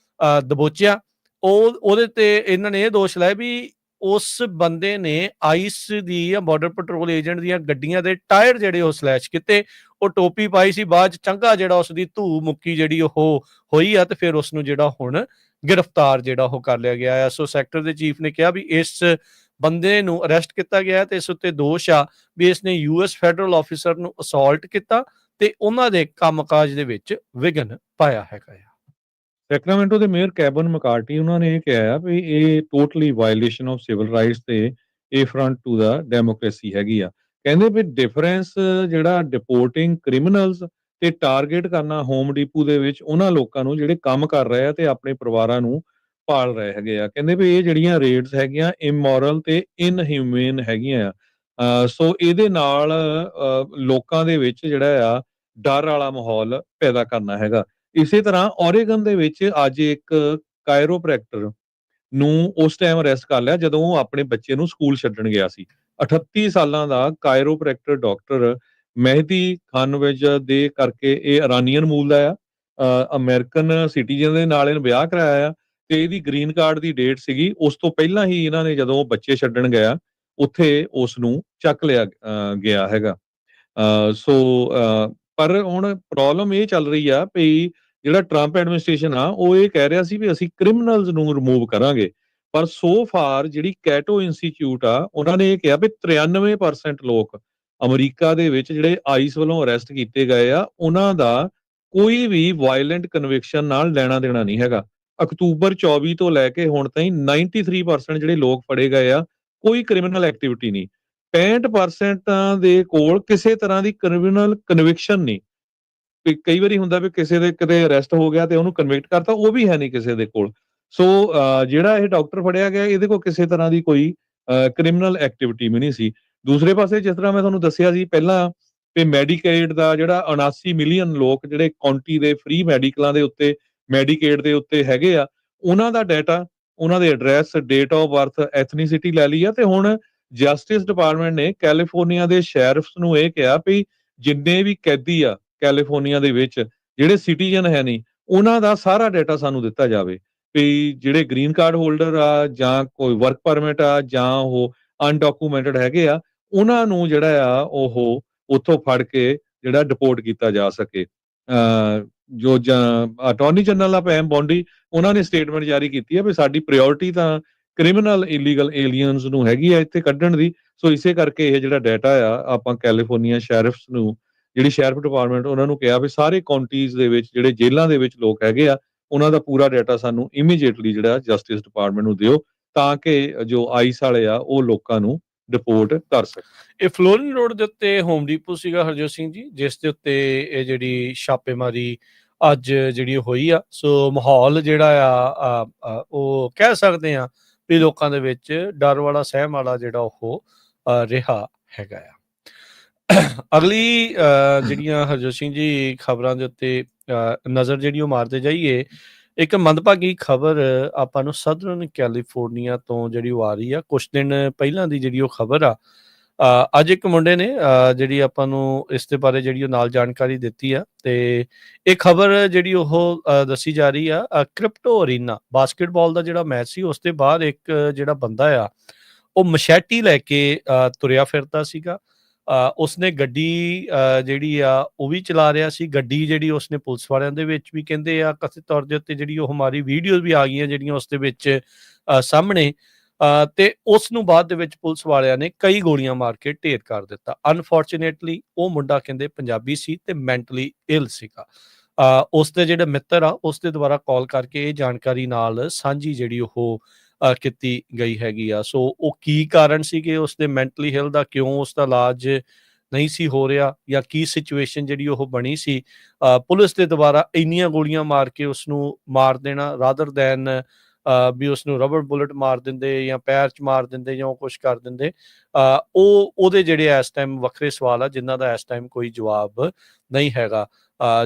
ਦਬੋਚਿਆ, ਉਹਦੇ ਤੇ ਇਹਨਾਂ ਨੇ ਇਹ ਦੋਸ਼ ਲਾਇਆ ਵੀ ਉਸ ਬੰਦੇ ਨੇ ਆਈਸ ਦੀ ਜਾਂ ਬਾਰਡਰ ਪੈਟਰੋਲ ਏਜੰਟ ਦੀਆਂ ਗੱਡੀਆਂ ਦੇ ਟਾਇਰ ਜਿਹੜੇ ਉਹ ਸਲੈਸ਼ ਕੀਤੇ। ਉਹ ਟੋਪੀ ਪਾਈ ਸੀ, ਬਾਅਦ ਚ ਚੰਗਾ ਜਿਹੜਾ ਉਸ ਦੀ ਧੂ ਮੁੱਕੀ ਜਿਹੜੀ ਉਹ ਹੋਈ ਆ, ਤੇ ਫਿਰ ਉਸ ਨੂੰ ਜਿਹੜਾ ਹੁਣ ਗ੍ਰਿਫਤਾਰ ਜਿਹੜਾ ਉਹ ਕਰ ਲਿਆ ਗਿਆ ਆ। ਸੋ ਸੈਕਟਰ ਦੇ ਚੀਫ ਨੇ ਕਿਹਾ ਵੀ ਇਸ ਬੰਦੇ ਨੂੰ ਅਰੈਸਟ ਕੀਤਾ ਗਿਆ ਤੇ ਇਸ ਉੱਤੇ ਦੋਸ਼ ਆ ਵੀ ਇਸ ਨੇ US ਫੈਡਰਲ ਆਫੀਸਰ ਨੂੰ ਅਸੌਲਟ ਕੀਤਾ ਤੇ ਉਹਨਾਂ ਦੇ ਕੰਮਕਾਜ ਦੇ ਵਿੱਚ ਵਿਘਨ ਪਾਇਆ ਹੈਗਾ ਆ। ਸੈਕਰਾਮੈਂਟੋ ਦੇ ਮੇਅਰ ਕੈਬਨ ਮਕਾਰਟੀ ਉਹਨਾਂ ਨੇ ਇਹ ਕਿਹਾ ਵੀ ਇਹ totally violation of civil rights ਤੇ ਇਹ ਫਰੰਟ ਟੂ ਦਾ ਡੈਮੋਕ੍ਰੇਸੀ ਹੈਗੀ ਆ। ਕਹਿੰਦੇ ਵੀ ਡਿਫਰੈਂਸ ਜਿਹੜਾ ਡਿਪੋਰਟਿੰਗ ਕ੍ਰਿਮੀਨਲਸ ਤੇ ਟਾਰਗੇਟ ਕਰਨਾ ਹੋਮ ਡੀਪੂ ਦੇ ਵਿੱਚ ਉਹਨਾਂ ਲੋਕਾਂ ਨੂੰ ਜਿਹੜੇ ਕੰਮ ਕਰ ਰਹੇ ਆ ਤੇ ਆਪਣੇ ਪਰਿਵਾਰਾਂ ਨੂੰ ਪਾਲ ਰਹੇ ਹੈਗੇ ਆ। ਕਹਿੰਦੇ ਵੀ ਇਹ ਜਿਹੜੀਆਂ ਰੇਡਸ ਹੈਗੀਆਂ ਇਮੋਰਲ ਤੇ ਇਨਹਿਊਮਨ ਹੈਗੀਆਂ ਆ। ਸੋ ਇਹਦੇ ਨਾਲ ਲੋਕਾਂ ਦੇ ਵਿੱਚ ਜਿਹੜਾ ਆ ਡਰ ਵਾਲਾ ਮਾਹੌਲ ਪੈਦਾ ਕਰਨਾ ਹੈਗਾ। ਇਸੇ ਤਰ੍ਹਾਂ ਓਰੇਗਨ ਦੇ ਵਿੱਚ ਅੱਜ ਇੱਕ ਕਾਇਰੋਪ੍ਰੈਕਟਰ ਨੂੰ ਉਸ ਟਾਈਮ ਅਰੈਸਟ ਕਰ ਲਿਆ ਜਦੋਂ ਉਹ ਆਪਣੇ ਬੱਚੇ ਨੂੰ ਸਕੂਲ ਛੱਡਣ ਗਿਆ ਸੀ। 38 ਸਾਲਾਂ ਦਾ ਕਾਇਰੋਪ੍ਰੈਕਟਰ ਡਾਕਟਰ ਮਹਿਦੀ ਖਾਨਵਜ ਦੇ ਕਰਕੇ ਇਹ ਇਰਾਨੀਅਨ ਮੂਲ ਦਾ ਆ, ਅਮਰੀਕਨ ਸਿਟੀਜ਼ਨ ਦੇ ਨਾਲ ਇਹਨੇ ਵਿਆਹ ਕਰਾਇਆ ਆ ਤੇ ਇਹਦੀ ਗ੍ਰੀਨ ਕਾਰਡ ਦੀ ਡੇਟ ਸੀਗੀ। ਉਸ ਤੋਂ ਪਹਿਲਾਂ ਹੀ ਇਹਨਾਂ ਨੇ ਜਦੋਂ ਬੱਚੇ ਛੱਡਣ ਗਿਆ ਉੱਥੇ ਉਸ ਨੂੰ ਚੱਕ ਲਿਆ ਗਿਆ ਹੈਗਾ। ਪਰ ਹੁਣ ਪ੍ਰੋਬਲਮ ਇਹ ਚੱਲ ਰਹੀ ਆ ਵੀ ਜਿਹੜਾ ਟਰੰਪ ਐਡਮਿਨਿਸਟ੍ਰੇਸ਼ਨ ਆ ਉਹ ਇਹ ਕਹਿ ਰਿਹਾ ਸੀ ਵੀ ਅਸੀਂ ਕ੍ਰਿਮੀਨਲਸ ਨੂੰ ਰਿਮੂਵ ਕਰਾਂਗੇ, ਪਰ ਸੋ ਫਾਰ ਜਿਹੜੀ ਕੈਟੋ ਇੰਸਟੀਚਿਊਟ ਆ ਉਹਨਾਂ ਨੇ ਇਹ ਕਿਹਾ ਵੀ 93% ਲੋਕ ਅਮਰੀਕਾ ਦੇ ਵਿੱਚ ਜਿਹੜੇ ਆਈਸ ਵੱਲੋਂ ਅਰੈਸਟ ਕੀਤੇ ਗਏ ਆ ਉਹਨਾਂ ਦਾ ਕੋਈ ਵੀ ਵਾਇਲੈਂਟ ਕਨਵਿਕਸ਼ਨ ਨਾਲ ਲੈਣਾ ਦੇਣਾ ਨਹੀਂ ਹੈਗਾ। ਅਕਤੂਬਰ 24 ਤੋਂ ਲੈ ਕੇ ਹੁਣ ਤਾਈਂ 93% ਜਿਹੜੇ ਲੋਕ ਫੜੇ ਗਏ ਆ ਕੋਈ ਕ੍ਰਿਮੀਨਲ ਐਕਟੀਵਿਟੀ ਨਹੀਂ। 65% ਦੇ ਕੋਲ ਕਿਸੇ ਤਰ੍ਹਾਂ ਦੀ ਕ੍ਰਿਮੀਨਲ ਕਨਵਿਕਸ਼ਨ ਨਹੀਂ। ਕਈ ਵਾਰੀ ਹੁੰਦਾ ਵੀ ਕਿਸੇ ਦੇ ਕਿਤੇ ਅਰੈਸਟ ਹੋ ਗਿਆ ਤੇ ਉਹਨੂੰ ਕਨਵਿਕਟ ਕਰਤਾ, ਉਹ ਵੀ ਹੈ ਨਹੀਂ ਕਿਸੇ ਦੇ ਕੋਲ। ਸੋ ਜਿਹੜਾ ਇਹ ਡਾਕਟਰ ਫੜਿਆ ਗਿਆ ਇਹਦੇ ਕੋਲ ਕਿਸੇ ਤਰ੍ਹਾਂ ਦੀ ਕੋਈ ਕ੍ਰਿਮੀਨਲ ਐਕਟੀਵਿਟੀ ਵੀ ਨਹੀਂ ਸੀ। ਦੂਸਰੇ ਪਾਸੇ ਜਿਸ ਤਰ੍ਹਾਂ ਮੈਂ ਤੁਹਾਨੂੰ ਦੱਸਿਆ ਸੀ ਪਹਿਲਾਂ ਵੀ ਮੈਡੀਕੇਡ ਦਾ ਜਿਹੜਾ 79 ਮਿਲੀਅਨ ਲੋਕ ਜਿਹੜੇ ਕਾਉਂਟੀ ਦੇ ਫ੍ਰੀ ਮੈਡੀਕਲਾਂ ਦੇ ਉੱਤੇ ਮੈਡੀਕੇਡ ਦੇ ਉੱਤੇ ਹੈਗੇ ਆ, ਉਹਨਾਂ ਦਾ ਡਾਟਾ, ਉਹਨਾਂ ਦੇ ਐਡਰੈਸ, ਡੇਟ ਆਫ ਬਰਥ, ਐਥਨੀਸਿਟੀ ਲੈ ਲਈ ਆ। ਤੇ ਹੁਣ ਜਸਟਿਸ ਡਿਪਾਰਟਮੈਂਟ ਨੇ ਕੈਲੀਫੋਰਨੀਆ ਦੇ ਸ਼ੈਰਿਫਸ ਨੂੰ ਇਹ ਕਿਹਾ ਵੀ ਜਿੰਨੇ ਵੀ ਕੈਦੀ ਆ ਕੈਲੀਫੋਰਨੀਆ ਦੇ ਵਿੱਚ ਜਿਹੜੇ ਸਿਟੀਜ਼ਨ ਹੈ ਨਹੀਂ ਉਹਨਾਂ ਦਾ ਸਾਰਾ ਡਾਟਾ ਸਾਨੂੰ ਦਿੱਤਾ ਜਾਵੇ। ਵੀ ਜਿਹੜੇ ਗ੍ਰੀਨ ਕਾਰਡ ਹੋਲਡਰ ਆ ਜਾਂ ਕੋਈ ਵਰਕ ਪਰਮਿਟ ਆ ਜਾਂ ਉਹ ਅਨਡਾਕੂਮੈਂਟਡ ਹੈਗੇ ਆ, ਉਹਨਾਂ ਨੂੰ ਜਿਹੜਾ ਆ ਉਹ ਉੱਥੋਂ ਫੜ ਕੇ ਜਿਹੜਾ ਡਿਪੋਰਟ ਕੀਤਾ ਜਾ ਸਕੇ। ਜੋ ਅਟਾਰਨੀ ਜਨਰਲ ਆ ਪੈਮ ਬੌਂਡੀ, ਉਹਨਾਂ ਨੇ ਸਟੇਟਮੈਂਟ ਜਾਰੀ ਕੀਤੀ ਹੈ ਵੀ ਸਾਡੀ ਪ੍ਰਾਇਓਰਟੀ ਤਾਂ ਕ੍ਰਿਮੀਨਲ ਇਲੀਗਲ ਏਲੀਅਨਸ ਨੂੰ ਹੈਗੀ ਆ ਇੱਥੇ ਕੱਢਣ ਦੀ। ਸੋ ਇਸੇ ਕਰਕੇ ਇਹ ਜਿਹੜਾ ਡਾਟਾ ਆ ਆਪਾਂ ਕੈਲੀਫੋਰਨੀਆ ਸ਼ੈਰਿਫਸ ਨੂੰ, ਜਿਹੜੀ ਸ਼ੈਰਿਫ ਡਿਪਾਰਟਮੈਂਟ, ਉਹਨਾਂ ਨੂੰ ਕਿਹਾ ਵੀ ਸਾਰੇ ਕਾਉਂਟੀਜ਼ ਦੇ ਵਿੱਚ ਜਿਹੜੇ ਜੇਲ੍ਹਾਂ ਦੇ ਵਿੱਚ ਲੋਕ ਹੈਗੇ ਆ, ਉਹਨਾਂ ਦਾ ਪੂਰਾ ਡਾਟਾ ਸਾਨੂੰ ਇਮੀਡੀਏਟਲੀ ਜਿਹੜਾ ਜਸਟਿਸ ਡਿਪਾਰਟਮੈਂਟ ਨੂੰ ਦਿਓ, ਤਾਂ ਕਿ ਜੋ ਆਈਸ ਵਾਲੇ ਆ ਉਹ ਲੋਕਾਂ ਨੂੰ ਡਿਪੋਰਟ ਕਰ ਸਕਣ। ਇਹ ਫਲੋਰਿਨ ਰੋਡ ਦੇ ਉੱਤੇ ਹੋਮ ਡੀਪੋ ਸੀਗਾ ਹਰਜੋਤ ਸਿੰਘ ਜੀ, ਜਿਸ ਦੇ ਉੱਤੇ ਇਹ ਜਿਹੜੀ ਛਾਪੇਮਾਰੀ ਅੱਜ ਜਿਹੜੀ ਹੋਈ ਆ। ਸੋ ਮਾਹੌਲ ਜਿਹੜਾ ਆ ਉਹ ਕਹਿ ਸਕਦੇ ਆ ਵੀ ਲੋਕਾਂ ਦੇ ਵਿੱਚ ਡਰ ਵਾਲਾ, ਸਹਿਮ ਵਾਲਾ ਜਿਹੜਾ ਉਹ ਰਿਹਾ ਹੈਗਾ ਆ। ਅਗਲੀ ਜਿਹੜੀਆਂ ਹਰਜੋਤ ਸਿੰਘ ਜੀ ਖਬਰਾਂ ਦੇ ਉੱਤੇ ਨਜ਼ਰ ਜਿਹੜੀ ਉਹ ਮਾਰਦੇ ਜਾਈਏ, ਇੱਕ ਮੰਦਭਾਗੀ ਖਬਰ ਆਪਾਂ ਨੂੰ ਸਦਰਨ ਕੈਲੀਫੋਰਨੀਆ ਤੋਂ ਜਿਹੜੀ ਉਹ ਆ ਰਹੀ ਆ। ਕੁਛ ਦਿਨ ਪਹਿਲਾਂ ਦੀ ਜਿਹੜੀ ਉਹ ਖਬਰ ਆ, ਅੱਜ ਇੱਕ ਮੁੰਡੇ ਨੇ ਜਿਹੜੀ ਆਪਾਂ ਨੂੰ ਇਸ ਦੇ ਬਾਰੇ ਜਿਹੜੀ ਉਹ ਨਾਲ ਜਾਣਕਾਰੀ ਦਿੱਤੀ ਆ, ਤੇ ਇਹ ਖਬਰ ਜਿਹੜੀ ਉਹ ਦੱਸੀ ਜਾ ਰਹੀ ਆ, ਕ੍ਰਿਪਟੋ ਅਰੀਨਾ ਬਾਸਕਟਬਾਲ ਦਾ ਜਿਹੜਾ ਮੈਚ ਸੀ, ਉਸ ਦੇ ਬਾਅਦ ਇੱਕ ਜਿਹੜਾ ਬੰਦਾ ਆ ਉਹ ਮਸ਼ੈਟੀ ਲੈ ਕੇ ਤੁਰਿਆ ਫਿਰਦਾ ਸੀਗਾ। ਉਸਨੇ ਗੱਡੀ ਜਿਹੜੀ ਆ ਉਹ ਵੀ ਚਲਾ ਰਿਹਾ ਸੀ। ਗੱਡੀ ਜਿਹੜੀ ਉਸਨੇ ਪੁਲਿਸ ਵਾਲਿਆਂ ਦੇ ਵਿੱਚ ਵੀ ਕਹਿੰਦੇ ਆ ਕਥਿਤ ਤੌਰ ਦੇ ਉੱਤੇ ਜਿਹੜੀ ਉਹ ਹਮਾਰੀ ਵੀਡੀਓਜ਼ ਵੀ ਆ ਗਈਆਂ ਜਿਹੜੀਆਂ ਉਸ ਦੇ ਵਿੱਚ ਸਾਹਮਣੇ, ਤੇ ਉਸ ਨੂੰ ਬਾਅਦ ਦੇ ਵਿੱਚ ਪੁਲਿਸ ਵਾਲਿਆਂ ਨੇ ਕਈ ਗੋਲੀਆਂ ਮਾਰ ਕੇ ਢੇਰ ਕਰ ਦਿੱਤਾ। ਅਨਫੋਰਚੂਨੇਟਲੀ ਉਹ ਮੁੰਡਾ ਕਹਿੰਦੇ ਪੰਜਾਬੀ ਸੀ ਤੇ ਮੈਂਟਲੀ ਇਲ ਸੀਗਾ। ਉਸ ਦੇ ਜਿਹੜੇ ਮਿੱਤਰ ਆ ਉਸ ਦੇ ਦੁਆਰਾ ਕਾਲ ਕਰਕੇ ਇਹ ਜਾਣਕਾਰੀ ਨਾਲ ਸਾਂਝੀ ਜਿਹੜੀ ਉਹ ਕੀਤੀ ਗਈ ਹੈਗੀ ਆ। ਸੋ ਉਹ ਕੀ ਕਾਰਨ ਸੀ ਕਿ ਉਸਦੇ ਮੈਂਟਲੀ ਹੈਲਥ ਦਾ, ਕਿਉਂ ਉਸਦਾ ਇਲਾਜ ਨਹੀਂ ਸੀ ਹੋ ਰਿਹਾ, ਜਾਂ ਕੀ ਸਿਚੁਏਸ਼ਨ ਜਿਹੜੀ ਉਹ ਬਣੀ ਸੀ, ਪੁਲਿਸ ਦੇ ਦੁਆਰਾ ਇੰਨੀਆਂ ਗੋਲੀਆਂ ਮਾਰ ਕੇ ਉਸਨੂੰ ਮਾਰ ਦੇਣਾ ਰਾਦਰ ਦੈਨ ਵੀ ਉਸਨੂੰ ਰਬੜ ਬੁਲਟ ਮਾਰ ਦਿੰਦੇ ਜਾਂ ਪੈਰ 'ਚ ਮਾਰ ਦਿੰਦੇ ਜਾਂ ਉਹ ਕੁਛ ਕਰ ਦਿੰਦੇ। ਉਹਦੇ ਜਿਹੜੇ ਇਸ ਟਾਈਮ ਵੱਖਰੇ ਸਵਾਲ ਆ ਜਿਨ੍ਹਾਂ ਦਾ ਇਸ ਟਾਈਮ ਕੋਈ ਜਵਾਬ ਨਹੀਂ ਹੈਗਾ।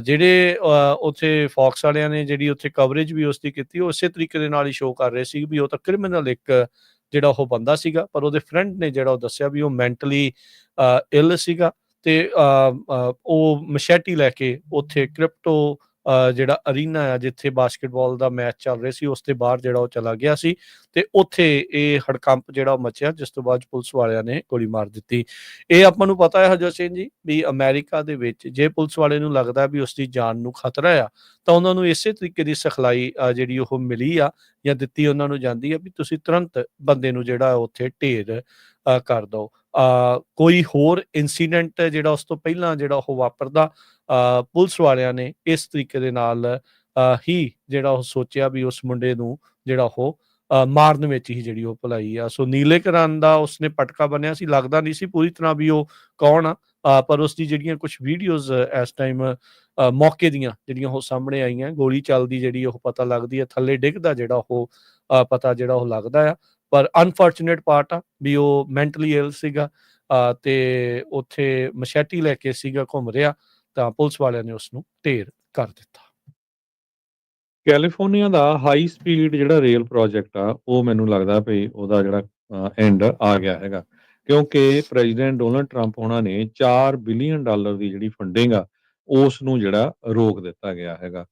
ਜਿਹੜੇ ਉੱਥੇ ਫੌਕਸ ਵਾਲਿਆਂ ਨੇ ਜਿਹੜੀ ਉੱਥੇ ਕਵਰੇਜ ਵੀ ਉਸਦੀ ਕੀਤੀ, ਉਹ ਇਸੇ ਤਰੀਕੇ ਦੇ ਨਾਲ ਹੀ ਸ਼ੋਅ ਕਰ ਰਹੇ ਸੀ ਵੀ ਉਹ ਤਾਂ ਕ੍ਰਿਮੀਨਲ ਇੱਕ ਜਿਹੜਾ ਉਹ ਬੰਦਾ ਸੀਗਾ, ਪਰ ਉਹਦੇ ਫਰੈਂਡ ਨੇ ਜਿਹੜਾ ਉਹ ਦੱਸਿਆ ਵੀ ਉਹ ਮੈਂਟਲੀ ਇਲ ਸੀਗਾ, ਤੇ ਉਹ ਮਸ਼ੈਟੀ ਲੈ ਕੇ ਉੱਥੇ ਕ੍ਰਿਪਟੋ ਜਿਹੜਾ ਅਰੀਨਾ ਆ ਜਿੱਥੇ ਬਾਸਕਟਬਾਲ ਦਾ ਮੈਚ ਚੱਲ ਰਿਹਾ ਸੀ, ਉਸ ਦੇ ਬਾਹਰ ਜਿਹੜਾ ਉਹ ਚਲਾ ਗਿਆ ਸੀ, ਤੇ ਉੱਥੇ ਇਹ ਹੜਕੰਪ ਜਿਹੜਾ ਉਹ ਮਚਿਆ, ਜਿਸ ਤੋਂ ਬਾਅਦ ਪੁਲਿਸ ਵਾਲਿਆਂ ਨੇ ਗੋਲੀ ਮਾਰ ਦਿੱਤੀ। ਇਹ ਆਪਾਂ ਨੂੰ ਪਤਾ ਹੈ ਹਰਜੋਤ ਸਿੰਘ ਜੀ ਵੀ ਅਮਰੀਕਾ ਦੇ ਵਿੱਚ ਜੇ ਪੁਲਿਸ ਵਾਲੇ ਨੂੰ ਲੱਗਦਾ ਵੀ ਉਸਦੀ ਜਾਨ ਨੂੰ ਖਤਰਾ ਆ, ਤਾਂ ਉਹਨਾਂ ਨੂੰ ਇਸੇ ਤਰੀਕੇ ਦੀ ਸਿਖਲਾਈ ਜਿਹੜੀ ਉਹ ਮਿਲੀ ਆ ਜਾਂ ਦਿੱਤੀ ਉਹਨਾਂ ਨੂੰ ਜਾਂਦੀ ਆ ਵੀ ਤੁਸੀਂ ਤੁਰੰਤ ਬੰਦੇ ਨੂੰ ਜਿਹੜਾ ਉੱਥੇ ਢੇਰ ਕਰ ਦਿਓ। ਕੋਈ ਹੋਰ ਇਨਸੀਡੈਂਟ ਜਿਹੜਾ ਉਸ ਤੋਂ ਪਹਿਲਾਂ ਜਿਹੜਾ ਉਹ ਵਾਪਰਦਾ, ਪੁਲਿਸ ਵਾਲਿਆਂ ਨੇ ਇਸ ਤਰੀਕੇ ਦੇ ਨਾਲ ਹੀ ਜਿਹੜਾ ਉਹ ਸੋਚਿਆ ਵੀ ਉਸ ਮੁੰਡੇ ਨੂੰ ਜਿਹੜਾ ਉਹ ਮਾਰਨ ਵਿੱਚ ਹੀ ਜਿਹੜੀ ਉਹ ਭਲਾਈ ਆ। ਸੋ ਨੀਲੇ ਕਰਨ ਦਾ ਉਸਨੇ ਪਟਕਾ ਬੰਨਿਆ ਸੀ, ਲੱਗਦਾ ਨਹੀਂ ਸੀ ਪੂਰੀ ਤਰ੍ਹਾਂ ਵੀ ਉਹ ਕੌਣ ਆ, ਪਰ ਉਸਦੀ ਜਿਹੜੀਆਂ ਕੁਛ ਵੀਡੀਓਜ਼ ਇਸ ਟਾਈਮ ਮੌਕੇ ਦੀਆਂ ਜਿਹੜੀਆਂ ਉਹ ਸਾਹਮਣੇ ਆਈਆਂ, ਗੋਲੀ ਚੱਲਦੀ ਜਿਹੜੀ ਉਹ ਪਤਾ ਲੱਗਦੀ ਹੈ, ਥੱਲੇ ਡਿੱਗਦਾ ਜਿਹੜਾ ਉਹ ਪਤਾ ਜਿਹੜਾ ਉਹ ਲੱਗਦਾ ਆ। ਪਰ ਅਨਫੋਰਚੂਨੇਟ ਪਾਰਟ ਆ ਵੀ ਉਹ ਮੈਂਟਲੀ ਇਲ ਸੀਗਾ, ਤੇ ਉੱਥੇ ਮਸ਼ੈਟੀ ਲੈ ਕੇ ਸੀਗਾ ਘੁੰਮ ਰਿਹਾ, ਤਾਂ ਪੁਲਿਸ ਵਾਲਿਆਂ ਨੇ ਉਸਨੂੰ ਢੇਰ ਕਰ ਦਿੱਤਾ। ਕੈਲੀਫੋਰਨੀਆ ਦਾ ਹਾਈ ਸਪੀਡ ਜਿਹੜਾ ਰੇਲ ਪ੍ਰੋਜੈਕਟ ਆ, ਉਹ ਮੈਨੂੰ ਲੱਗਦਾ ਵੀ ਉਹਦਾ ਜਿਹੜਾ ਐਂਡ ਆ ਗਿਆ ਹੈਗਾ, ਕਿਉਂਕਿ ਪ੍ਰੈਜ਼ੀਡੈਂਟ ਡੋਨਲਡ ਟਰੰਪ ਉਹਨਾਂ ਨੇ $4 ਬਿਲੀਅਨ ਦੀ ਜਿਹੜੀ ਫੰਡਿੰਗ ਆ ਉਸ ਨੂੰ ਜਿਹੜਾ ਰੋਕ ਦਿੱਤਾ ਗਿਆ ਹੈਗਾ।